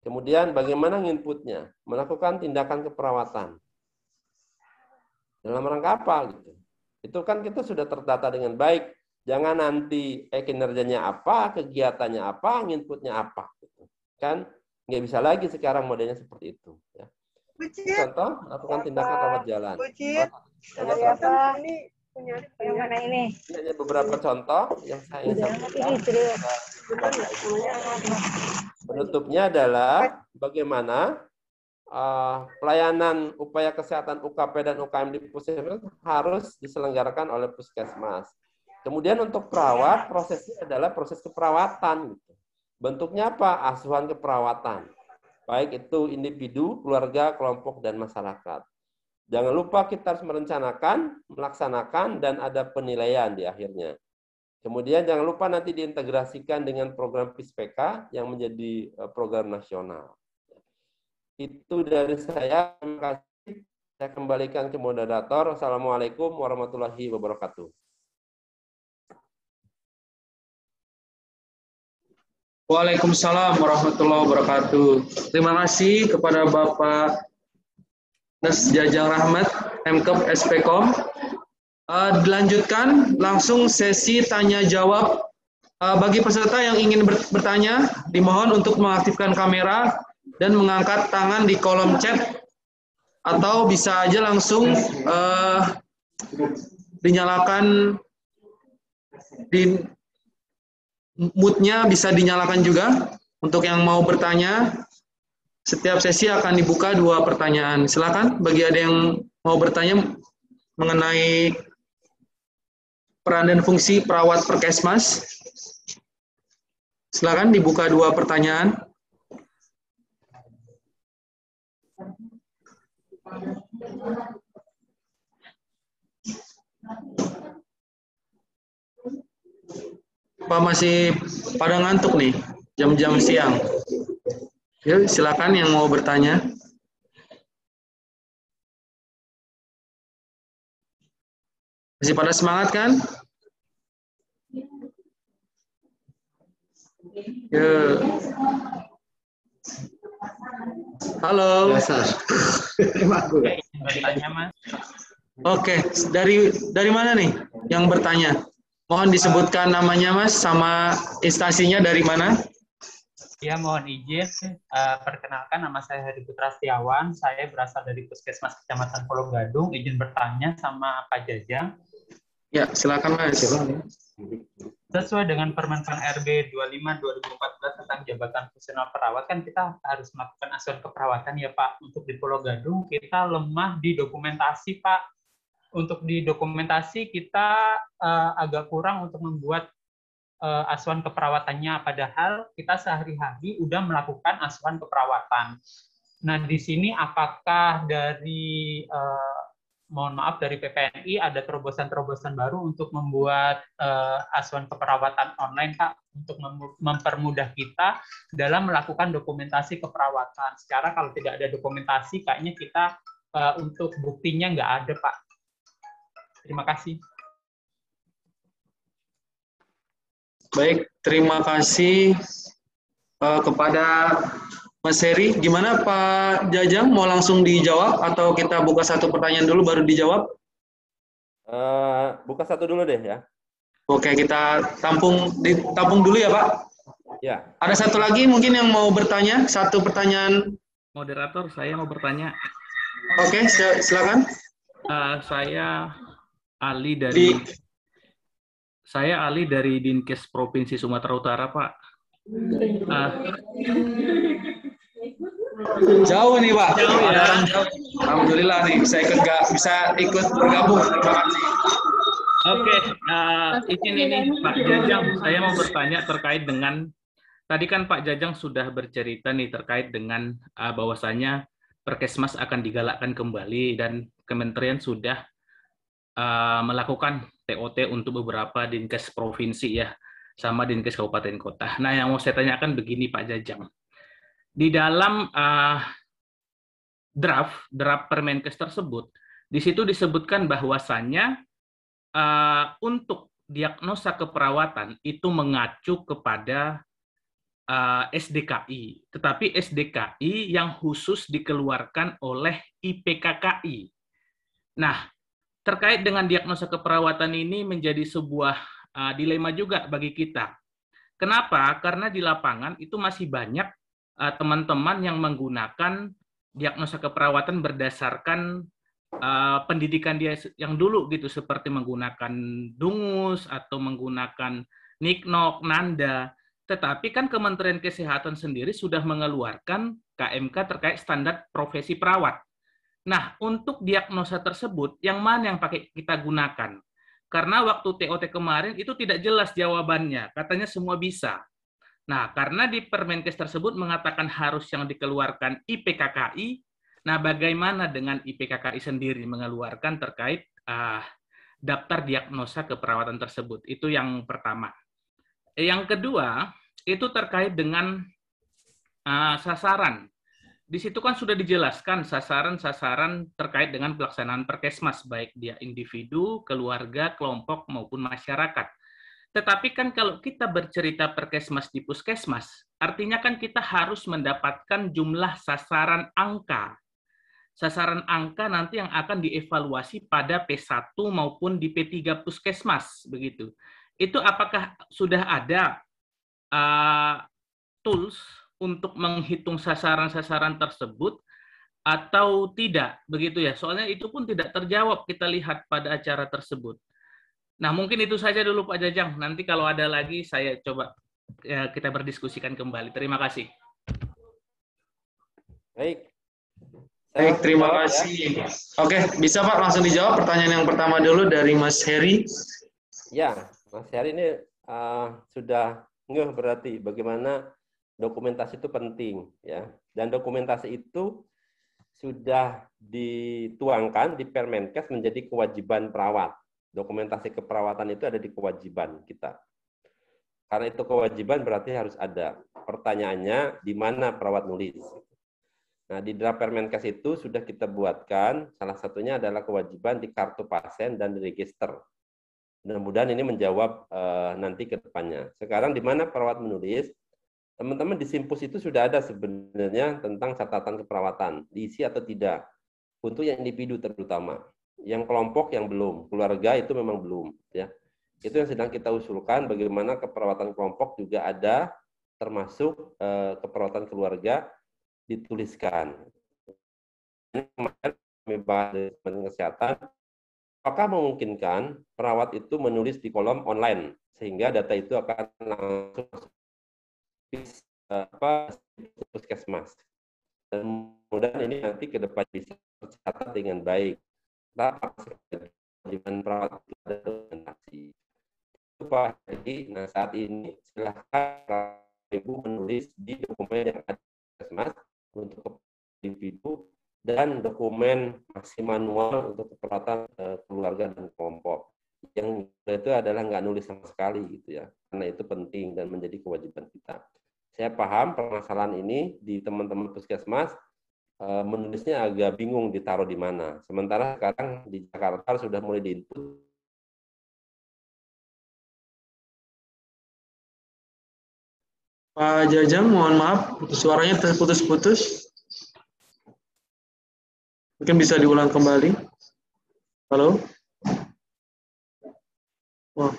Kemudian bagaimana inputnya? Melakukan tindakan keperawatan. Dalam rangka apa gitu? Itu kan kita sudah terdata dengan baik. Jangan nanti kinerjanya apa, kegiatannya apa, inputnya apa. Gitu. Kan nggak bisa lagi sekarang modelnya seperti itu. Ya. Contoh, lakukan tindakan rawat jalan. Yang mana ini? Ini hanya beberapa contoh yang saya ingin sampaikan. Penutupnya adalah bagaimana pelayanan upaya kesehatan UKP dan UKM di puskesmas harus diselenggarakan oleh puskesmas. Kemudian untuk perawat, prosesnya adalah proses keperawatan. Gitu. Bentuknya apa? Asuhan keperawatan. Baik itu individu, keluarga, kelompok, dan masyarakat. Jangan lupa kita harus merencanakan, melaksanakan, dan ada penilaian di akhirnya. Kemudian jangan lupa nanti diintegrasikan dengan program PISPK yang menjadi program nasional. Itu dari saya. Terima kasih. Saya kembalikan ke moderator. Assalamualaikum warahmatullahi wabarakatuh. Waalaikumsalam warahmatullahi wabarakatuh. Terima kasih kepada Bapak Des Jajang Rahmat, Mkep SPKOM. Dilanjutkan langsung sesi tanya jawab. Bagi peserta yang ingin bertanya, dimohon untuk mengaktifkan kamera dan mengangkat tangan di kolom chat, atau bisa aja langsung dinyalakan, mute-nya bisa dinyalakan juga. Untuk yang mau bertanya, setiap sesi akan dibuka 2 pertanyaan. Silakan bagi ada yang mau bertanya mengenai peran dan fungsi perawat Perkesmas. Silakan dibuka 2 pertanyaan. Pak masih pada ngantuk nih, jam-jam siang. Yuk, silakan yang mau bertanya. Masih pada semangat kan? Yuk. Halo. Bertanya, Mas. Oke, dari mana nih yang bertanya? Mohon disebutkan namanya, Mas, sama instansinya dari mana? Ya, mohon izin. Perkenalkan, nama saya Heri Putra Setiawan. Saya berasal dari Puskesmas Kecamatan Pulau Gadung. Izin bertanya sama Pak Jajang. Ya, silakan, Mas. Sesuai dengan Permenpan RB 25/2014 tentang jabatan fungsional perawat, kan kita harus melakukan asuhan keperawatan ya Pak. Untuk di Pulau Gadung, kita lemah di dokumentasi Pak. Untuk di dokumentasi kita agak kurang untuk membuat asuhan keperawatannya, padahal kita sehari-hari udah melakukan asuhan keperawatan. Nah, di sini apakah dari mohon maaf dari PPNI ada terobosan-terobosan baru untuk membuat asuhan keperawatan online, Pak, untuk mempermudah kita dalam melakukan dokumentasi keperawatan. Secara kalau tidak ada dokumentasi, kayaknya kita untuk buktinya nggak ada, Pak. Terima kasih. Baik, terima kasih kepada Mas Heri. Gimana Pak Jajang, mau langsung dijawab atau kita buka 1 pertanyaan dulu baru dijawab? Buka 1 dulu deh ya. Oke, kita tampung dulu ya Pak. Ya. Ada 1 lagi mungkin yang mau bertanya, 1 pertanyaan. Moderator, saya mau bertanya. Oke, silakan. Saya Ali dari Dinkes Provinsi Sumatera Utara, Pak. Jauh nih Pak. Jauh ya. Alhamdulillah nih bisa ikut bergabung. Terima kasih. Oke, izin ini Pak Jajang, saya mau bertanya terkait dengan tadi kan Pak Jajang sudah bercerita nih terkait dengan bahwasanya Perkesmas akan digalakkan kembali dan Kementerian sudah melakukan TOT untuk beberapa dinkes provinsi ya, sama dinkes kabupaten kota. Nah, yang mau saya tanyakan begini Pak Jajang, di dalam draft Permenkes tersebut, di situ disebutkan bahwasannya untuk diagnosa keperawatan itu mengacu kepada SDKI, tetapi SDKI yang khusus dikeluarkan oleh IPKKI. Nah, terkait dengan diagnosa keperawatan ini menjadi sebuah dilema juga bagi kita. Kenapa? Karena di lapangan itu masih banyak teman-teman yang menggunakan diagnosa keperawatan berdasarkan pendidikan dia yang dulu gitu, seperti menggunakan dungus atau menggunakan niknok, nanda. Tetapi kan Kementerian Kesehatan sendiri sudah mengeluarkan KMK terkait standar profesi perawat. Nah, untuk diagnosa tersebut, yang mana yang kita gunakan? Karena waktu TOT kemarin itu tidak jelas jawabannya, katanya semua bisa. Nah, karena di Permenkes tersebut mengatakan harus yang dikeluarkan IPKKI, nah bagaimana dengan IPKKI sendiri mengeluarkan terkait daftar diagnosa keperawatan tersebut? Itu yang pertama. Yang kedua, itu terkait dengan sasaran. Di situ kan sudah dijelaskan sasaran-sasaran terkait dengan pelaksanaan Perkesmas, baik dia individu, keluarga, kelompok, maupun masyarakat. Tetapi kan kalau kita bercerita Perkesmas di Puskesmas, artinya kan kita harus mendapatkan jumlah sasaran angka. Sasaran angka nanti yang akan dievaluasi pada P1 maupun di P3 Puskesmas, begitu. Itu apakah sudah ada tools untuk menghitung sasaran-sasaran tersebut atau tidak, begitu ya? Soalnya itu pun tidak terjawab kita lihat pada acara tersebut. Nah, mungkin itu saja dulu Pak Jajang. Nanti kalau ada lagi saya coba kita berdiskusikan kembali. Terima kasih. Baik. Baik, terima kasih. Oke, bisa Pak langsung dijawab pertanyaan yang pertama dulu dari Mas Heri. Ya, Mas Heri ini sudah ngeh berarti bagaimana dokumentasi itu penting ya, dan dokumentasi itu sudah dituangkan di Permenkes menjadi kewajiban perawat. Dokumentasi keperawatan itu ada di kewajiban kita. Karena itu kewajiban berarti harus ada. Pertanyaannya di mana perawat nulis? Nah, di draft Permenkes itu sudah kita buatkan, salah satunya adalah kewajiban di kartu pasien dan di register. Mudah-mudahan ini menjawab nanti ke depannya. Sekarang di mana perawat menulis? Teman-teman di Simpus itu sudah ada sebenarnya tentang catatan keperawatan, diisi atau tidak, untuk yang individu terutama. Yang kelompok yang belum, keluarga itu memang belum. Ya, itu yang sedang kita usulkan, bagaimana keperawatan kelompok juga ada, termasuk keperawatan keluarga dituliskan. Kemarin kami bahas dari Kementerian Kesehatan, apakah memungkinkan perawat itu menulis di kolom online, sehingga data itu akan langsung Puskesmas. Dan mudah-mudahan ini nanti ke depan bisa tercatat dengan baik. Kewajiban perawat itu ada dokumentasi. Pak, jadi nah saat ini silahkan Ibu menulis di dokumen yang ada di Puskesmas untuk individu dan dokumen masih manual untuk keperawatan keluarga dan kelompok. Yang itu adalah nggak nulis sama sekali gitu ya, karena itu penting dan menjadi kewajiban kita. Saya paham permasalahan ini di teman-teman Puskesmas menulisnya agak bingung ditaruh di mana. Sementara sekarang di Jakarta sudah mulai diinput. Pak Jajang, mohon maaf, suaranya terputus-putus. Mungkin bisa diulang kembali. Halo? Oh.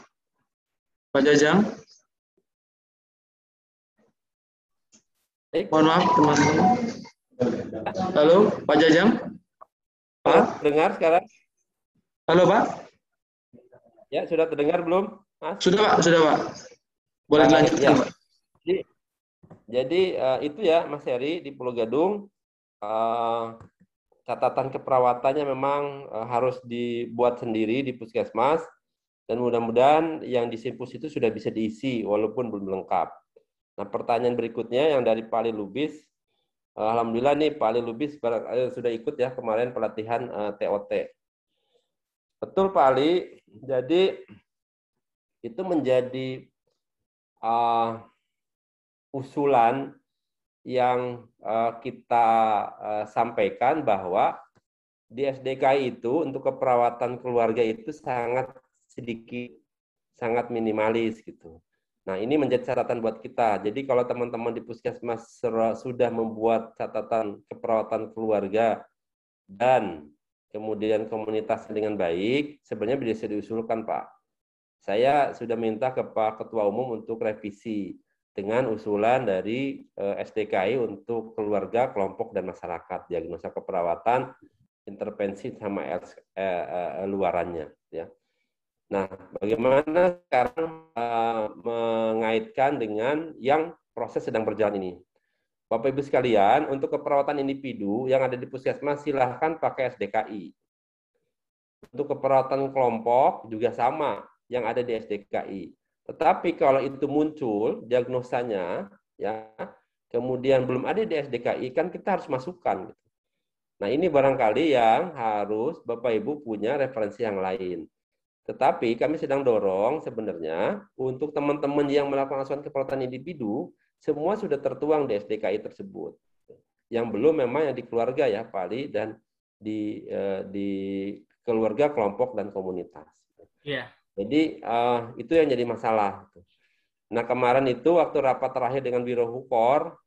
Pak Jajang? Mohon maaf, teman-teman. Halo, Pak Jajang? Pak? Dengar sekarang? Halo, Pak? Ya, sudah terdengar belum, Mas? Sudah, Pak. Sudah, Pak. Boleh dilanjutkan, ya. Pak. Jadi itu ya, Mas Heri, di Pulau Gadung, catatan keperawatannya memang harus dibuat sendiri di Puskesmas, dan mudah-mudahan yang di Simpus itu sudah bisa diisi, walaupun belum lengkap. Nah, pertanyaan berikutnya yang dari Pak Lubis, Alhamdulillah nih Pak Ali Lubis sudah ikut ya kemarin pelatihan TOT. Betul Pak Ali, jadi itu menjadi usulan yang kita sampaikan bahwa di SDKI itu untuk keperawatan keluarga itu sangat sedikit, sangat minimalis gitu. Nah, ini menjadi catatan buat kita. Jadi kalau teman-teman di Puskesmas sudah membuat catatan keperawatan keluarga dan kemudian komunitas dengan baik, sebenarnya bisa diusulkan, Pak. Saya sudah minta ke Pak Ketua Umum untuk revisi dengan usulan dari SDKI untuk keluarga, kelompok, dan masyarakat, diagnosa keperawatan, intervensi sama luarannya. Ya. Nah, bagaimana sekarang mengaitkan dengan yang proses sedang berjalan ini? Bapak Ibu sekalian, untuk keperawatan individu yang ada di Puskesmas silahkan pakai SDKI. Untuk keperawatan kelompok juga sama yang ada di SDKI. Tetapi kalau itu muncul diagnosanya, ya, kemudian belum ada di SDKI, kan kita harus masukkan. Nah, ini barangkali yang harus Bapak Ibu punya referensi yang lain. Tetapi kami sedang dorong sebenarnya untuk teman-teman yang melakukan asuhan keperawatan individu, semua sudah tertuang di SDKI tersebut. Yang belum memang yang di keluarga ya, Pak Ali, dan di keluarga, kelompok, dan komunitas. Iya. Jadi itu yang jadi masalah. Nah, kemarin itu waktu rapat terakhir dengan Biro Hukor,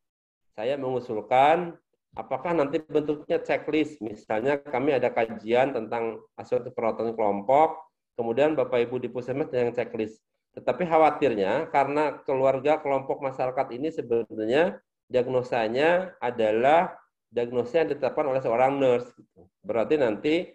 saya mengusulkan apakah nanti bentuknya checklist. Misalnya kami ada kajian tentang asuhan keperawatan kelompok, kemudian Bapak Ibu di Puskesmas yang checklist. Tetapi khawatirnya karena keluarga, kelompok, masyarakat ini sebenarnya diagnosanya adalah diagnosa yang ditetapkan oleh seorang nurse. Berarti nanti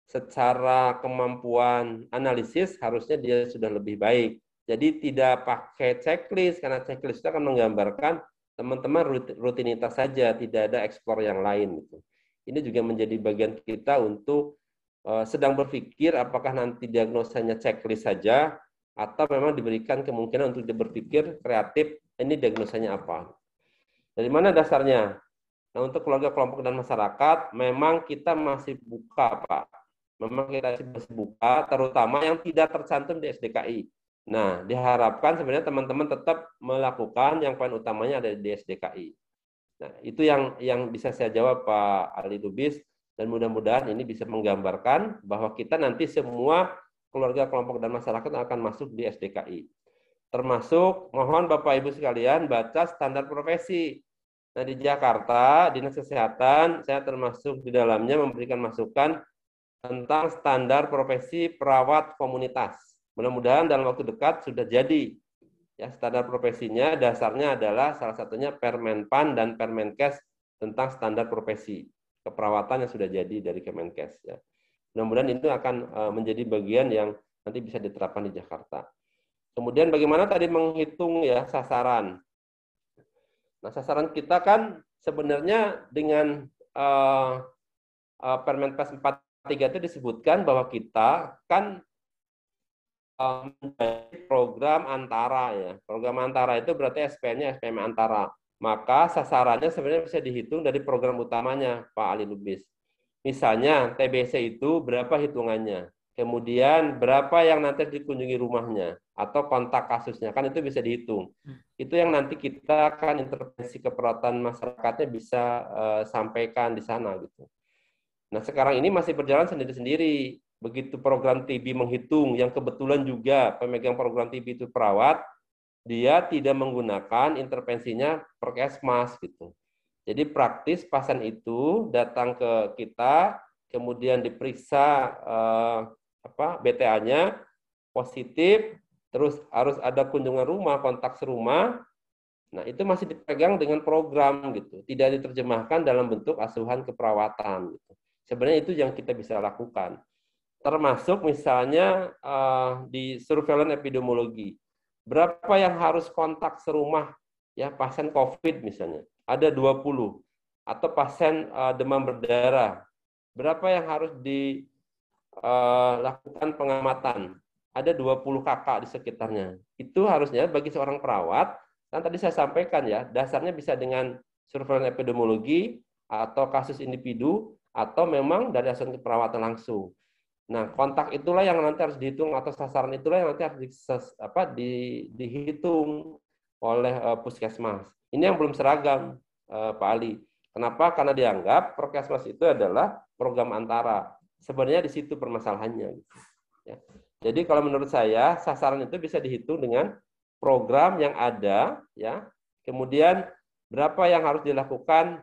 secara kemampuan analisis harusnya dia sudah lebih baik. Jadi tidak pakai checklist, karena checklist itu akan menggambarkan teman-teman rutinitas saja, tidak ada eksplor yang lain. Ini juga menjadi bagian kita untuk sedang berpikir apakah nanti diagnosanya checklist saja atau memang diberikan kemungkinan untuk dia berpikir kreatif, ini diagnosanya apa. Dari mana dasarnya? Nah, untuk keluarga, kelompok, dan masyarakat memang kita masih buka, Pak. Memang kita masih buka, terutama yang tidak tercantum di SDKI. Nah, diharapkan sebenarnya teman-teman tetap melakukan yang poin utamanya ada di SDKI. Nah, itu yang bisa saya jawab Pak Ali Lubis. Dan mudah-mudahan ini bisa menggambarkan bahwa kita nanti semua keluarga, kelompok, dan masyarakat akan masuk di SDKI. Termasuk, mohon Bapak Ibu sekalian baca standar profesi. Nah, di Jakarta, Dinas Kesehatan, saya termasuk di dalamnya memberikan masukan tentang standar profesi perawat komunitas. Mudah-mudahan dalam waktu dekat sudah jadi. Ya, standar profesinya dasarnya adalah salah satunya Permenpan dan Permenkes tentang standar profesi keperawatan yang sudah jadi dari Kemenkes. Ya. Mudah-mudahan itu akan menjadi bagian yang nanti bisa diterapkan di Jakarta. Kemudian bagaimana tadi menghitung ya sasaran. Nah, sasaran kita kan sebenarnya dengan Permenkes 43 itu disebutkan bahwa kita kan menjadi program antara ya. Program antara itu berarti SPM-nya SPM antara. Maka sasarannya sebenarnya bisa dihitung dari program utamanya, Pak Ali Lubis. Misalnya TBC itu berapa hitungannya, kemudian berapa yang nanti dikunjungi rumahnya, atau kontak kasusnya, kan itu bisa dihitung. Itu yang nanti kita akan intervensi keperawatan masyarakatnya bisa sampaikan di sana gitu. Nah, sekarang ini masih berjalan sendiri-sendiri. Begitu program TB menghitung, yang kebetulan juga pemegang program TB itu perawat, dia tidak menggunakan intervensinya Perkesmas gitu. Jadi praktis pasien itu datang ke kita, kemudian diperiksa BTA-nya positif, terus harus ada kunjungan rumah, kontak serumah. Nah, itu masih dipegang dengan program gitu, tidak diterjemahkan dalam bentuk asuhan keperawatan gitu. Sebenarnya itu yang kita bisa lakukan. Termasuk misalnya di surveillance epidemiologi. Berapa yang harus kontak serumah ya pasien COVID misalnya? Ada 20. Atau pasien demam berdarah. Berapa yang harus dilakukan pengamatan? Ada 20 kakak di sekitarnya. Itu harusnya bagi seorang perawat, kan tadi saya sampaikan ya, dasarnya bisa dengan surveillance epidemiologi, atau kasus individu, atau memang dari asuhan keperawatan langsung. Nah, kontak itulah yang nanti harus dihitung, atau sasaran itulah yang nanti harus dihitung oleh puskesmas. Ini yang belum seragam, Pak Ali. Kenapa? Karena dianggap Prokesmas itu adalah program antara. Sebenarnya di situ permasalahannya. Gitu. Ya. Jadi kalau menurut saya, sasaran itu bisa dihitung dengan program yang ada, ya. Kemudian berapa yang harus dilakukan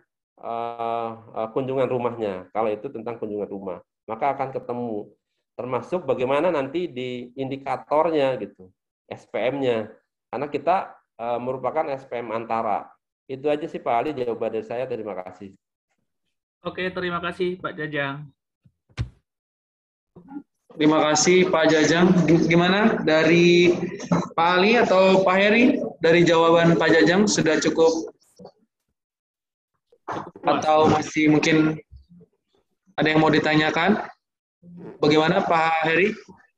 kunjungan rumahnya. Kalau itu tentang kunjungan rumah, maka akan ketemu. Termasuk bagaimana nanti di indikatornya gitu, SPM-nya. Karena kita merupakan SPM antara. Itu aja sih Pak Ali jawaban dari saya. Terima kasih. Oke, terima kasih Pak Jajang. Terima kasih Pak Jajang. Gimana dari Pak Ali atau Pak Heri? Dari jawaban Pak Jajang sudah cukup atau masih mungkin ada yang mau ditanyakan? Bagaimana Pak Heri?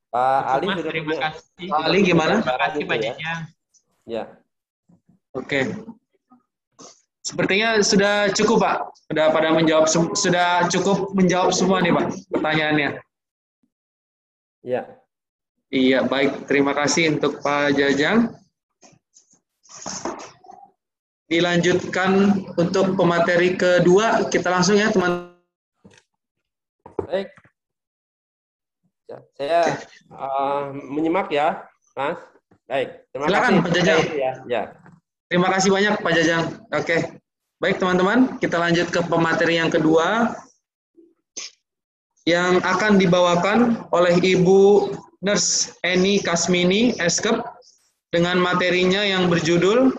Pak Ali Mas, sudah terima punya. kasih. Pak Ali gimana? Terima kasih Pak Jajang. Ya. Oke. Sepertinya sudah cukup Pak. Sudah pada menjawab, sudah cukup menjawab semua nih Pak pertanyaannya. Ya. Iya, baik. Terima kasih untuk Pak Jajang. Dilanjutkan untuk pemateri kedua, kita langsung ya teman. Baik. Ya, saya menyimak ya, Mas. Baik. Terima Silakan, kasih Pak Jajang. Ya. Terima kasih banyak Pak Jajang. Oke. Baik teman-teman, kita lanjut ke pemateri yang kedua yang akan dibawakan oleh Ibu Nurse Eni Kasmini, Eskep, dengan materinya yang berjudul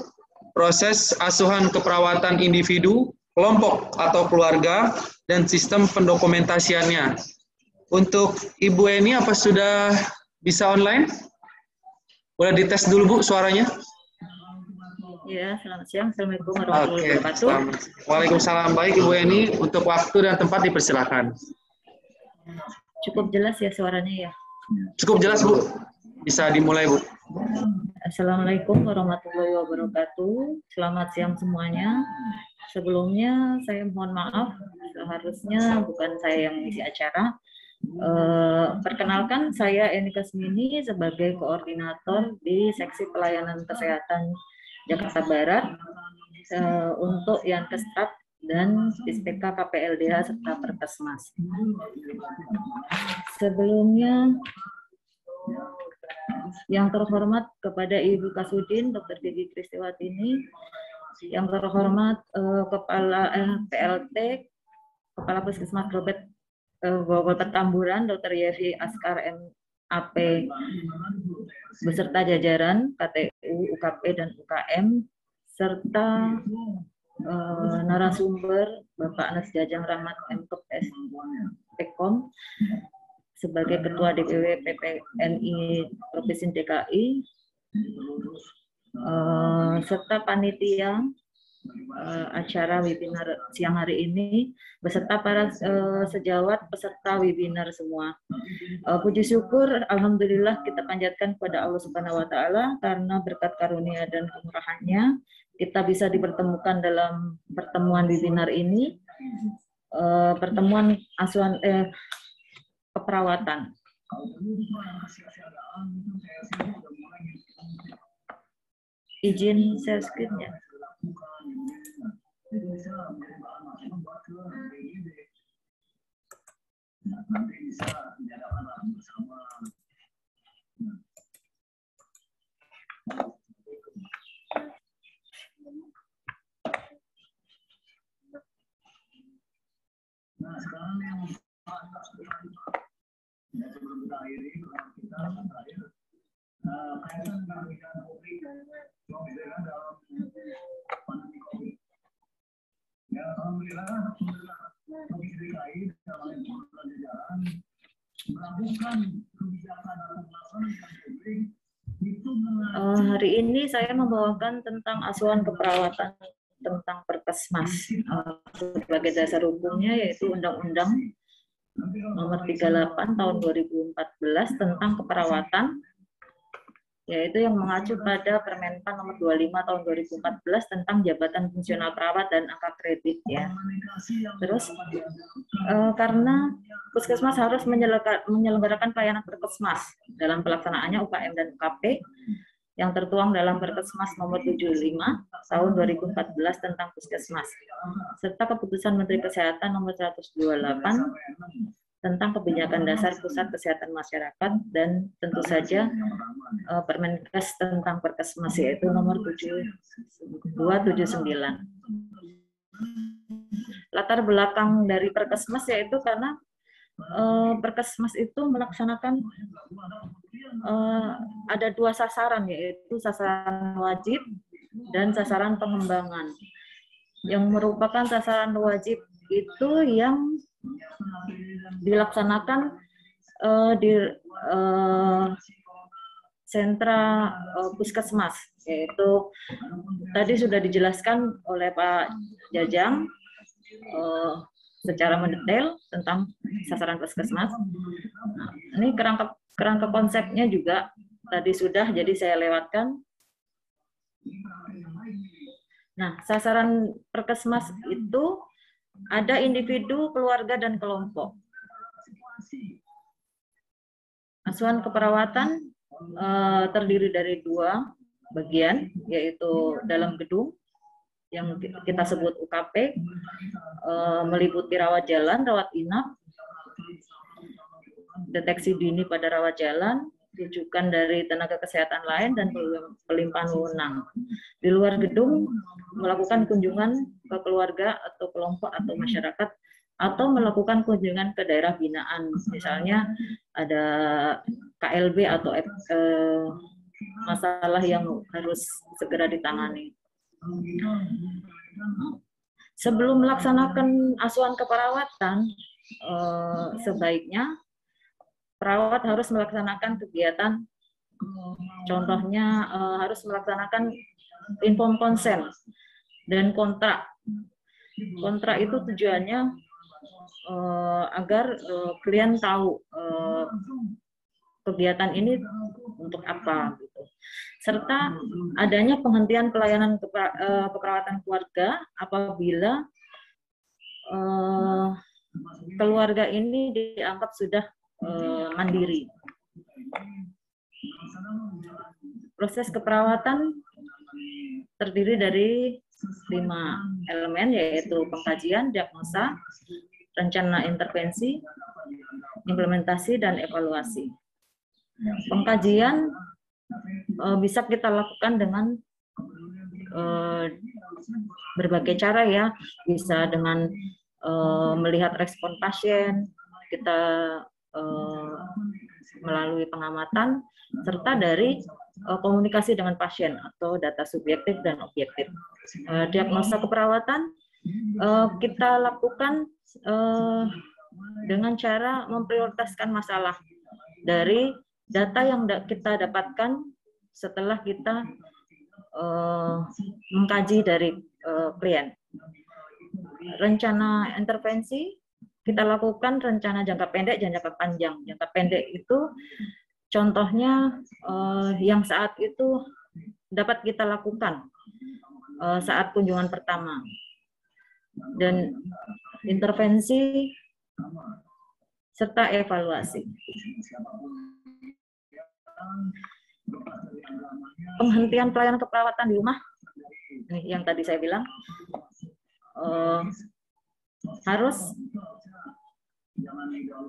Proses Asuhan Keperawatan Individu, Kelompok atau Keluarga, dan Sistem Pendokumentasiannya. Untuk Ibu Eni, apa sudah bisa online? Boleh dites dulu Bu suaranya? Ya, selamat siang. Assalamualaikum warahmatullahi wabarakatuh. Waalaikumsalam. Baik Ibu Eni, untuk waktu dan tempat dipersilakan. Cukup jelas ya suaranya ya? Cukup jelas Bu. Bisa dimulai Bu. Assalamualaikum warahmatullahi wabarakatuh. Selamat siang semuanya. Sebelumnya saya mohon maaf, seharusnya bukan saya yang mengisi acara. Perkenalkan, saya Eni Kasmini sebagai koordinator di Seksi Pelayanan Kesehatan Jakarta Barat untuk Yankes-Strat dan Dispeka KPLDH serta Perkesmas. Sebelumnya, yang terhormat kepada Ibu Kasudin, Dr. Gigi Kristiwatini, yang terhormat Kepala PLT, Kepala Puskesmas Grogol Petamburan, Dr. Yevi Askar MAP, beserta jajaran KTU, UKP, dan UKM, serta narasumber Bapak Anas Jajang Rahmat MKep Pekom sebagai Ketua DPW PPNI Provinsi DKI, serta panitia acara webinar siang hari ini, beserta para sejawat peserta webinar semua. Puji syukur, alhamdulillah kita panjatkan kepada Allah Subhanahu wa Ta'ala karena berkat karunia dan kemurahannya kita bisa dipertemukan dalam pertemuan webinar ini, pertemuan asuhan keperawatan. Izin share screen-nya. Nah, sekarang yang sebelum kita akhiri, kita terakhir kaitan dengan pembicaraan publik yang dalam pandemi COVID. Ya, alhamdulillah Provinsi DKI dalam pemerintahan jajaran melakukan kebijakan atau melakukan publik itu. Hari ini saya membawakan tentang asuhan keperawatan tentang Perkesmas sebagai dasar hukumnya, yaitu Undang-Undang Nomor 38 Tahun 2014 tentang keperawatan yaitu yang mengacu pada Permenpan nomor 25 tahun 2014 tentang jabatan fungsional perawat dan angka kredit ya. Terus karena puskesmas harus menyelenggarakan pelayanan puskesmas dalam pelaksanaannya UKM dan UKP yang tertuang dalam Perkesmas nomor 75 tahun 2014 tentang puskesmas, serta keputusan Menteri Kesehatan nomor 128 tentang kebijakan dasar pusat kesehatan masyarakat, dan tentu saja Permenkes tentang Perkesmas yaitu nomor 279. Latar belakang dari Perkesmas yaitu karena Perkesmas itu melaksanakan ada dua sasaran, yaitu sasaran wajib dan sasaran pengembangan. Yang merupakan sasaran wajib itu yang dilaksanakan di sentra puskesmas, yaitu tadi sudah dijelaskan oleh Pak Jajang secara mendetail tentang sasaran puskesmas. Nah, ini kerangka konsepnya juga tadi sudah, jadi saya lewatkan. Nah, sasaran Perkesmas itu ada individu, keluarga, dan kelompok. Asuhan keperawatan terdiri dari dua bagian, yaitu dalam gedung yang kita sebut UKP, meliputi rawat jalan, rawat inap, deteksi dini pada rawat jalan, rujukan dari tenaga kesehatan lain, dan pelimpahan wewenang. Di luar gedung melakukan kunjungan ke keluarga atau kelompok atau masyarakat, atau melakukan kunjungan ke daerah binaan, misalnya ada KLB atau masalah yang harus segera ditangani. Sebelum melaksanakan asuhan keperawatan, sebaiknya perawat harus melaksanakan kegiatan, contohnya harus melaksanakan inform konsen dan kontrak. Kontrak itu tujuannya agar klien tahu kegiatan ini untuk apa, gitu. Serta adanya penghentian pelayanan keperawatan keluarga apabila keluarga ini dianggap sudah mandiri. Proses keperawatan terdiri dari 5 elemen, yaitu pengkajian, diagnosa, rencana intervensi, implementasi, dan evaluasi. Pengkajian bisa kita lakukan dengan berbagai cara ya, bisa dengan melihat respon pasien, kita melalui pengamatan, serta dari komunikasi dengan pasien atau data subjektif dan objektif. Diagnosa keperawatan kita lakukan dengan cara memprioritaskan masalah dari data yang kita dapatkan setelah kita mengkaji dari klien. Rencana intervensi kita lakukan rencana jangka pendek dan jangka panjang. Jangka pendek itu contohnya yang saat itu dapat kita lakukan saat kunjungan pertama. Dan intervensi serta evaluasi. Penghentian pelayanan keperawatan di rumah, yang tadi saya bilang,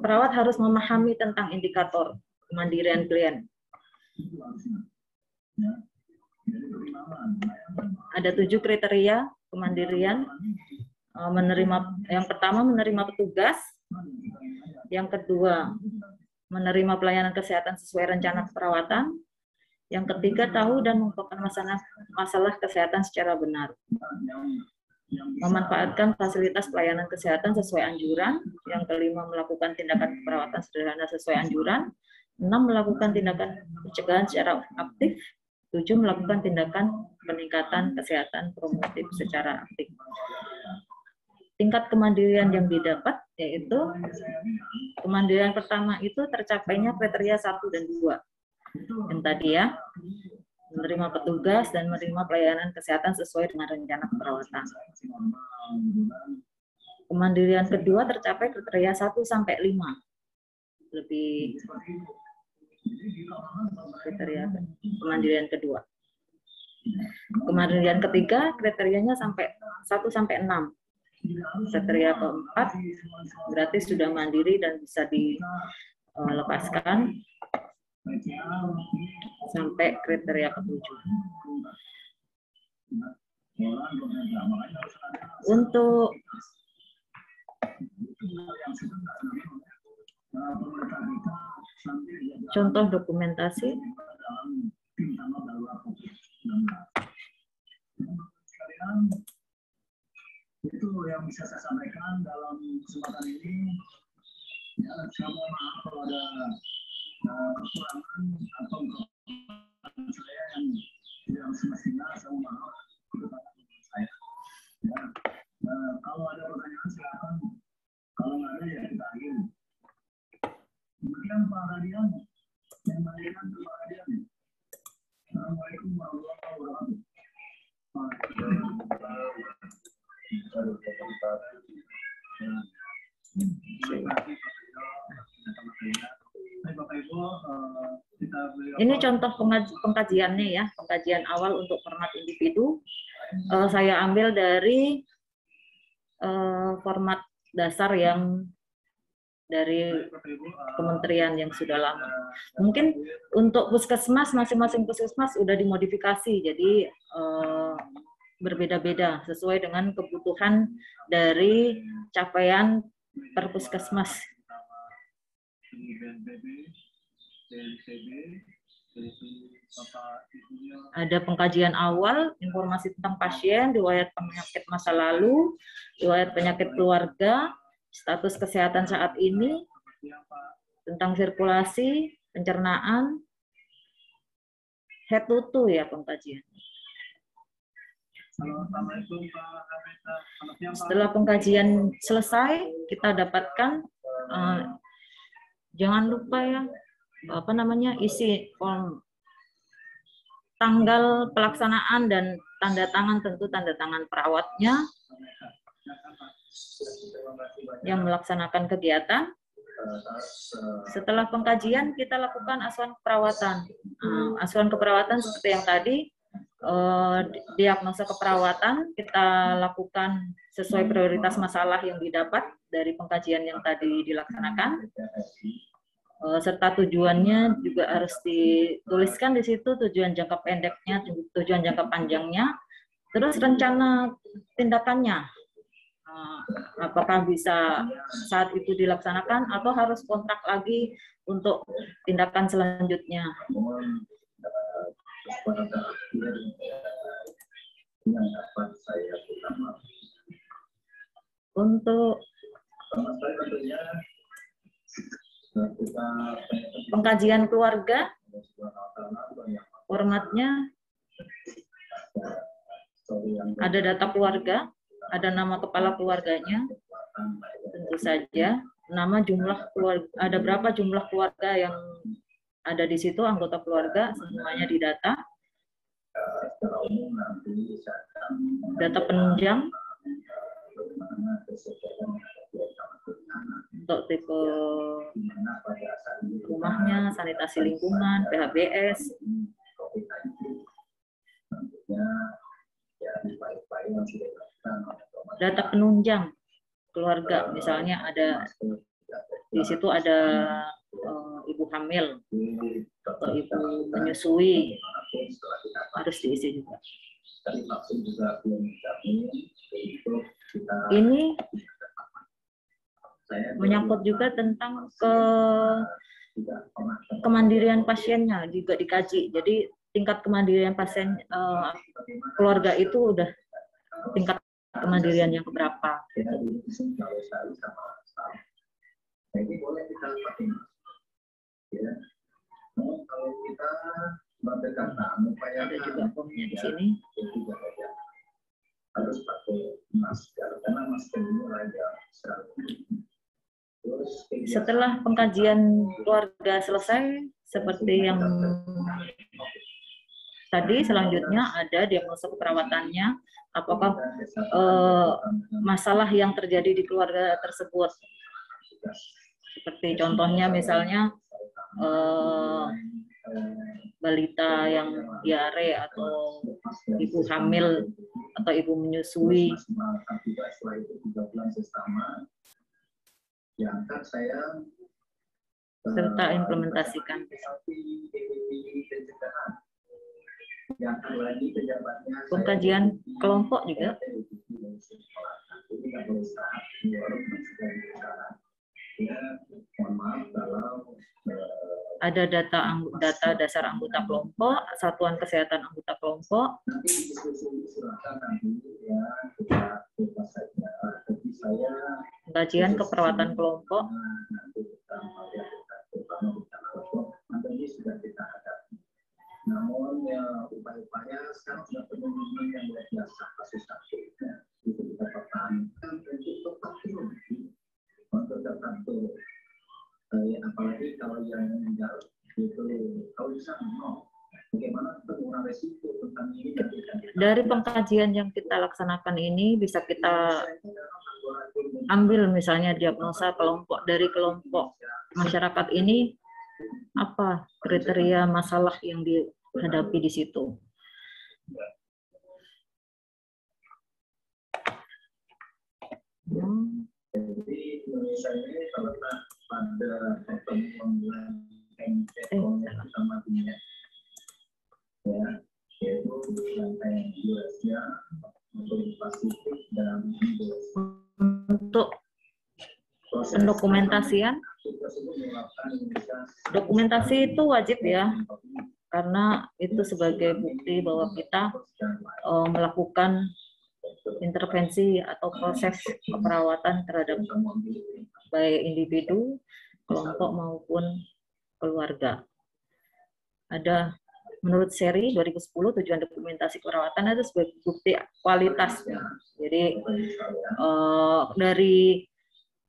perawat harus memahami tentang indikator kemandirian klien. Ada 7 kriteria kemandirian. Yang pertama menerima petugas, yang kedua menerima pelayanan kesehatan sesuai rencana keperawatan, yang ketiga tahu dan mengungkapkan masalah kesehatan secara benar, memanfaatkan fasilitas pelayanan kesehatan sesuai anjuran, yang kelima melakukan tindakan keperawatan sederhana sesuai anjuran, 6 melakukan tindakan pencegahan secara aktif, 7 melakukan tindakan peningkatan kesehatan promotif secara aktif. Tingkat kemandirian yang didapat yaitu kemandirian pertama itu tercapainya kriteria 1 dan 2. yang tadi ya, menerima petugas dan menerima pelayanan kesehatan sesuai dengan rencana keperawatan. Kemandirian kedua tercapai kriteria 1 sampai 5. Lebih kriteria kemandirian kedua. Kemandirian ketiga kriterianya sampai 1 sampai 6. Kriteria keempat berarti sudah mandiri dan bisa dilepaskan sampai kriteria ketujuh. Untuk contoh dokumentasi, itu yang bisa saya sampaikan dalam kesempatan ini. Ya, saya mohon maaf kalau ada kekurangan atau kekurangan saya yang semestinya saya mohon maaf kepada saya. Ya, kalau ada pertanyaan silakan. Kalau nggak ada ya kita akhiri. Kemudian Pak Radian, yang menanyakan ke Pak Radian. Assalamualaikum warahmatullahi wabarakatuh. Ini contoh pengkajiannya ya, pengkajian awal untuk format individu. Saya ambil dari format dasar yang dari kementerian yang sudah lama. Mungkin untuk puskesmas, masing-masing puskesmas sudah dimodifikasi, jadi berbeda-beda sesuai dengan kebutuhan dari capaian per puskesmas. Ada pengkajian awal, informasi tentang pasien, riwayat penyakit masa lalu, riwayat penyakit keluarga, status kesehatan saat ini, tentang sirkulasi, pencernaan, head to toe ya pengkajian. Setelah pengkajian selesai, kita dapatkan jangan lupa ya isi form tanggal pelaksanaan dan tanda tangan, tentu tanda tangan perawatnya yang melaksanakan kegiatan. Setelah pengkajian kita lakukan asuhan keperawatan. Asuhan keperawatan seperti yang tadi, diagnosa keperawatan kita lakukan sesuai prioritas masalah yang didapat dari pengkajian yang tadi dilaksanakan, serta tujuannya juga harus dituliskan di situ, tujuan jangka pendeknya, tujuan jangka panjangnya, terus rencana tindakannya, apakah bisa saat itu dilaksanakan atau harus kontrak lagi untuk tindakan selanjutnya. Untuk pengkajian keluarga, formatnya ada data keluarga, ada nama kepala keluarganya, tentu saja, nama jumlah keluarga, ada berapa jumlah keluarga yang ada di situ, anggota keluarga, semuanya didata. Data penunjang, untuk tipe rumahnya, sanitasi lingkungan, PHBS. Data penunjang keluarga, misalnya ada di situ ada ibu hamil atau ibu menyusui, harus diisi juga. Ini menyangkut juga tentang kemandirian pasiennya juga dikaji. Jadi tingkat kemandirian pasien keluarga itu udah tingkat kemandirian yang keberapa. Ini boleh kita pakai. Ya. Kalau kita berdekatan, upaya ada juga formnya di sini. Harus pakai masker karena masker ini aja. Setelah pengkajian keluarga selesai, seperti yang tadi, selanjutnya ada diagnosa keperawatannya, apakah masalah yang terjadi di keluarga tersebut. Seperti contohnya misalnya balita yang diare atau ibu hamil atau ibu menyusui. Serta implementasikan. Pengkajian kelompok juga. Ada data dasar anggota kelompok, satuan kesehatan anggota kelompok, kajian keperawatan kelompok, namun upaya-upaya sekarang sudah penurunan yang luar biasa kasus aktifnya itu kita pertahankan untuk tetap turun. Apalagi kalau yang meninggal itu kalau bisa bagaimana pengurangan resiko tentang ini. Dari pengkajian yang kita laksanakan ini bisa kita ambil misalnya diagnosa kelompok dari kelompok masyarakat ini, apa kriteria masalah yang dihadapi di situ. Jadi Indonesia ini terletak pada pertemuan sama dunia, ya, yaitu lantai Eurasia, untuk Pasifik dan Indonesia. Untuk pendokumentasian, dokumentasi itu wajib ya, karena itu sebagai bukti bahwa kita melakukan intervensi atau proses keperawatan terhadap baik individu, kelompok maupun keluarga. Ada menurut seri 2010 tujuan dokumentasi keperawatan itu sebagai bukti kualitas. Jadi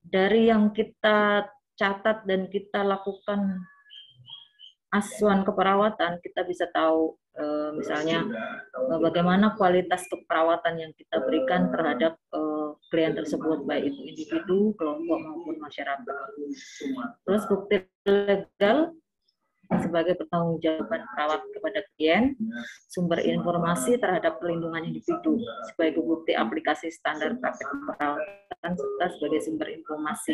dari yang kita catat dan kita lakukan asuhan keperawatan, kita bisa tahu misalnya bagaimana kualitas keperawatan yang kita berikan terhadap klien tersebut, baik itu individu, kelompok maupun masyarakat. Terus bukti legal sebagai pertanggungjawaban perawat kepada klien, sumber informasi terhadap perlindungan individu sebagai bukti aplikasi standar praktek keperawatan serta sebagai sumber informasi.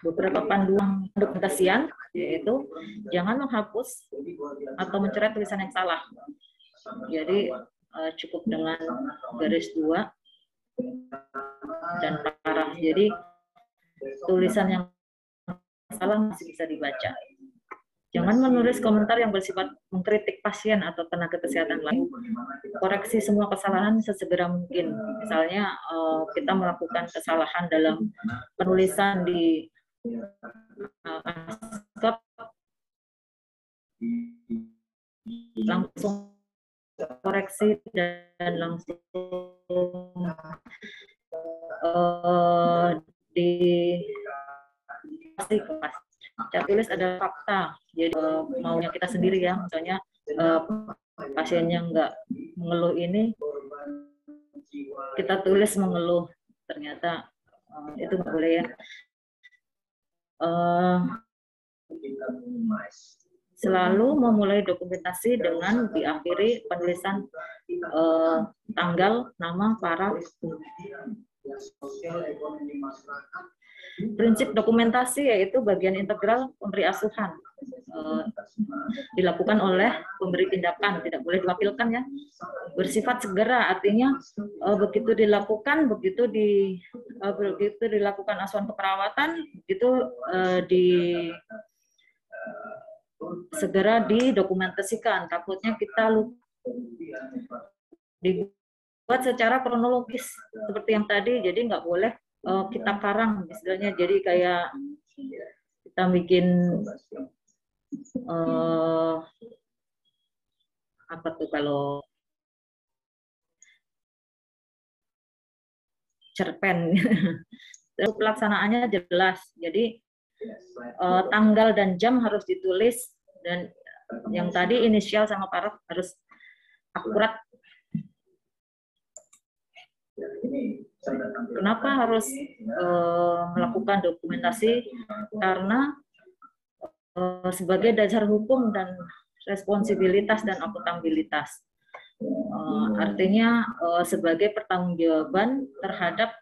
Beberapa panduan dokumentasian yaitu jangan menghapus atau mencoret tulisan yang salah. Jadi cukup dengan garis 2 dan paraf. Jadi tulisan yang salah masih bisa dibaca. Jangan menulis komentar yang bersifat mengkritik pasien atau tenaga kesehatan lain. Koreksi semua kesalahan sesegera mungkin. Misalnya kita melakukan kesalahan dalam penulisan di naskah, langsung koreksi dan langsung dikasih ke pasien. Saya tulis ada fakta, jadi maunya kita sendiri ya, misalnya pasiennya nggak mengeluh ini, kita tulis mengeluh, ternyata itu nggak boleh ya. Selalu memulai dokumentasi dengan diakhiri penulisan tanggal, nama, paraf. Prinsip dokumentasi yaitu bagian integral pemberi asuhan, dilakukan oleh pemberi tindakan, tidak boleh diwakilkan ya. Bersifat segera, artinya begitu dilakukan asuhan keperawatan, begitu segera didokumentasikan. Takutnya kita lupa. Dibuat secara kronologis seperti yang tadi, jadi nggak boleh kita karang istilahnya, jadi kayak kita bikin apa tuh kalau cerpen. Pelaksanaannya jelas. Jadi tanggal dan jam harus ditulis, dan yang tadi inisial sama paraf harus akurat. Kenapa harus melakukan dokumentasi? Karena sebagai dasar hukum dan responsibilitas dan akuntabilitas. Artinya sebagai pertanggungjawaban terhadap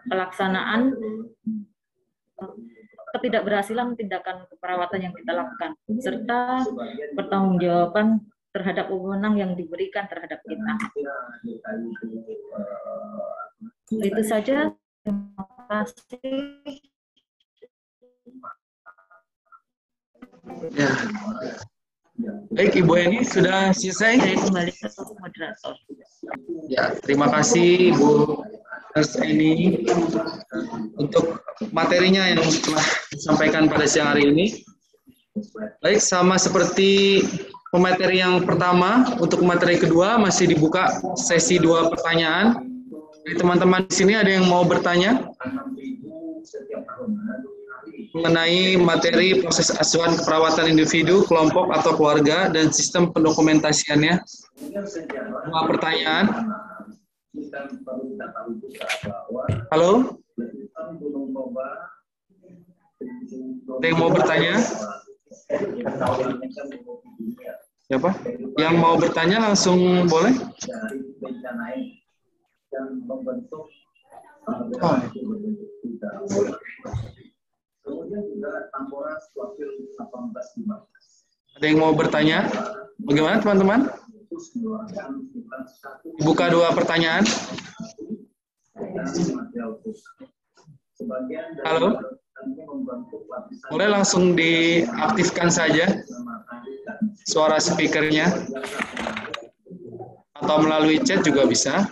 pelaksanaan ketidakberhasilan tindakan keperawatan yang kita lakukan, serta pertanggungjawaban terhadap wewenang yang diberikan terhadap kita. Itu saja. Terima kasih. Ya. Baik, Ibu Eni sudah selesai. Saya kembali ke moderator. Ya, terima kasih Ibu Nurse Eni untuk materinya yang telah disampaikan pada siang hari ini. Baik, sama seperti pemateri yang pertama, untuk materi kedua masih dibuka sesi 2 pertanyaan. Jadi teman-teman di sini ada yang mau bertanya mengenai materi proses asuhan keperawatan individu, kelompok atau keluarga dan sistem pendokumentasiannya? 2 pertanyaan. Halo? Ada yang mau bertanya? Siapa? Yang mau bertanya langsung boleh? Oh. Ada yang mau bertanya? Bagaimana teman-teman? Buka 2 pertanyaan. Halo? Boleh langsung diaktifkan saja suara speakernya. Atau melalui chat juga bisa.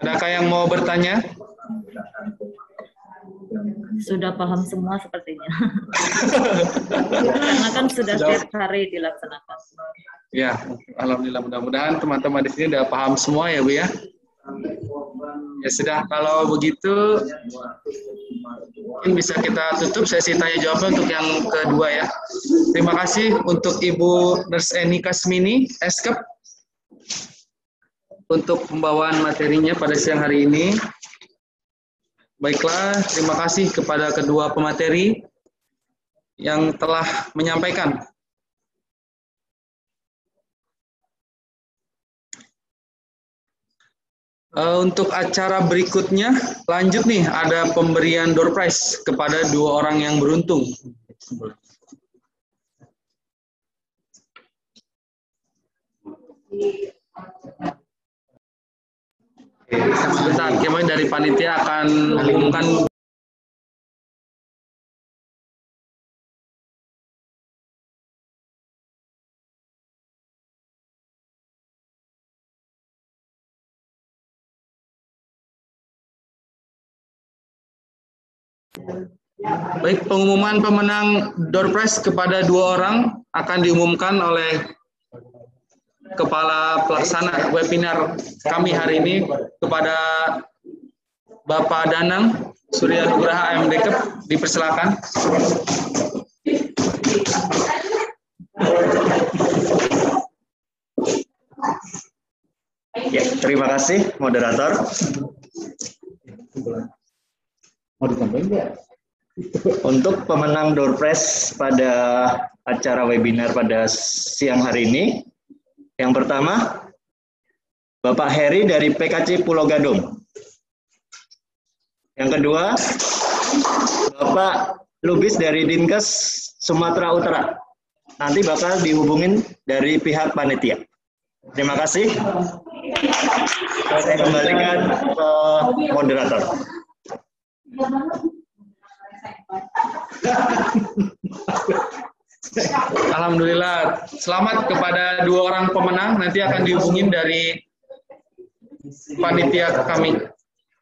Adakah yang mau bertanya? Sudah paham semua sepertinya. Karena kan sudah setiap hari dilaksanakan. Ya, alhamdulillah, mudah-mudahan teman-teman di sini sudah paham semua ya Bu ya. Ya sudah, kalau begitu mungkin bisa kita tutup sesi tanya jawab untuk yang kedua ya. Terima kasih untuk Ibu Nurse Eni Kasmini, Eskep, untuk pembawaan materinya pada siang hari ini. Baiklah, terima kasih kepada kedua pemateri yang telah menyampaikan. Untuk acara berikutnya, lanjut nih, ada pemberian door prize kepada 2 orang yang beruntung. Sebentar, kami dari panitia akan mengumumkan. Baik, pengumuman pemenang door prize kepada 2 orang akan diumumkan oleh Kepala Pelaksana webinar kami hari ini kepada Bapak Danang Surya Nugraha MDkep, dipersilakan. Ya, terima kasih moderator. Untuk pemenang door prize pada acara webinar pada siang hari ini, yang pertama, Bapak Heri dari PKC Pulau Gadung. Yang kedua, Bapak Lubis dari Dinkes Sumatera Utara. Nanti bakal dihubungin dari pihak panitia. Terima kasih. Saya kembalikan ke moderator. Alhamdulillah, selamat kepada 2 orang pemenang. Nanti akan dihubungin dari panitia kami.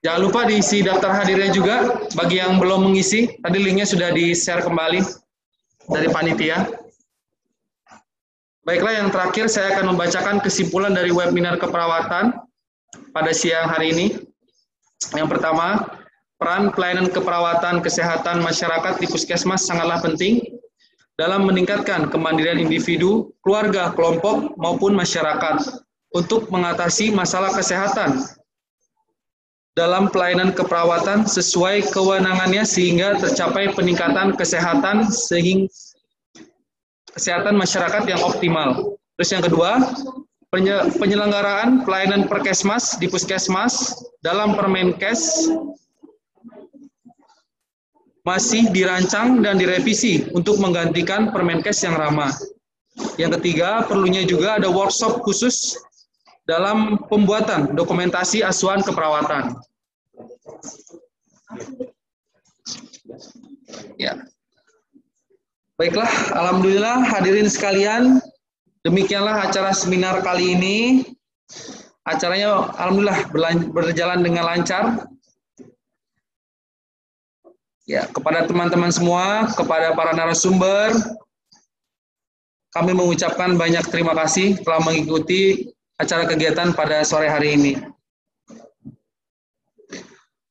Jangan lupa diisi daftar hadirnya juga bagi yang belum mengisi. Tadi linknya sudah di-share kembali dari panitia. Baiklah, yang terakhir saya akan membacakan kesimpulan dari webinar keperawatan pada siang hari ini. Yang pertama, peran pelayanan keperawatan kesehatan masyarakat di puskesmas sangatlah penting dalam meningkatkan kemandirian individu, keluarga, kelompok, maupun masyarakat untuk mengatasi masalah kesehatan dalam pelayanan keperawatan sesuai kewenangannya sehingga tercapai peningkatan kesehatan kesehatan masyarakat yang optimal. Terus yang kedua, penyelenggaraan pelayanan perkesmas di puskesmas dalam Permenkes masih dirancang dan direvisi untuk menggantikan Permenkes yang ramah. Yang ketiga, perlunya juga ada workshop khusus dalam pembuatan dokumentasi asuhan keperawatan. Ya. Baiklah, alhamdulillah hadirin sekalian, demikianlah acara seminar kali ini. Acaranya alhamdulillah berjalan dengan lancar. Ya, kepada teman-teman semua, kepada para narasumber, kami mengucapkan banyak terima kasih telah mengikuti acara kegiatan pada sore hari ini.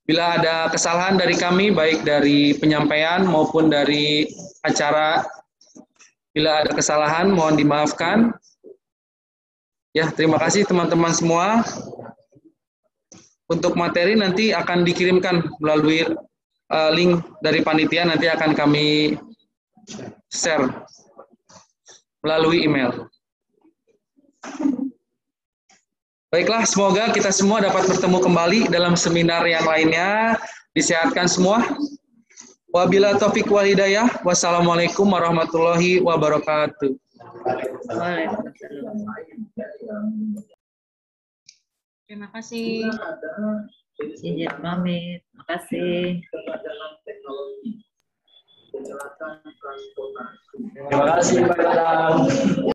Bila ada kesalahan dari kami, baik dari penyampaian maupun dari acara, bila ada kesalahan, mohon dimaafkan. Ya, terima kasih teman-teman semua. Untuk materi nanti akan dikirimkan melalui link dari panitia, nanti akan kami share melalui email. Baiklah, semoga kita semua dapat bertemu kembali dalam seminar yang lainnya. Disehatkan semua. Wabila taufik wal hidayah. Wassalamualaikum warahmatullahi wabarakatuh. Terima kasih. Izin pamit. Terima kasih. Terima kasih Pak.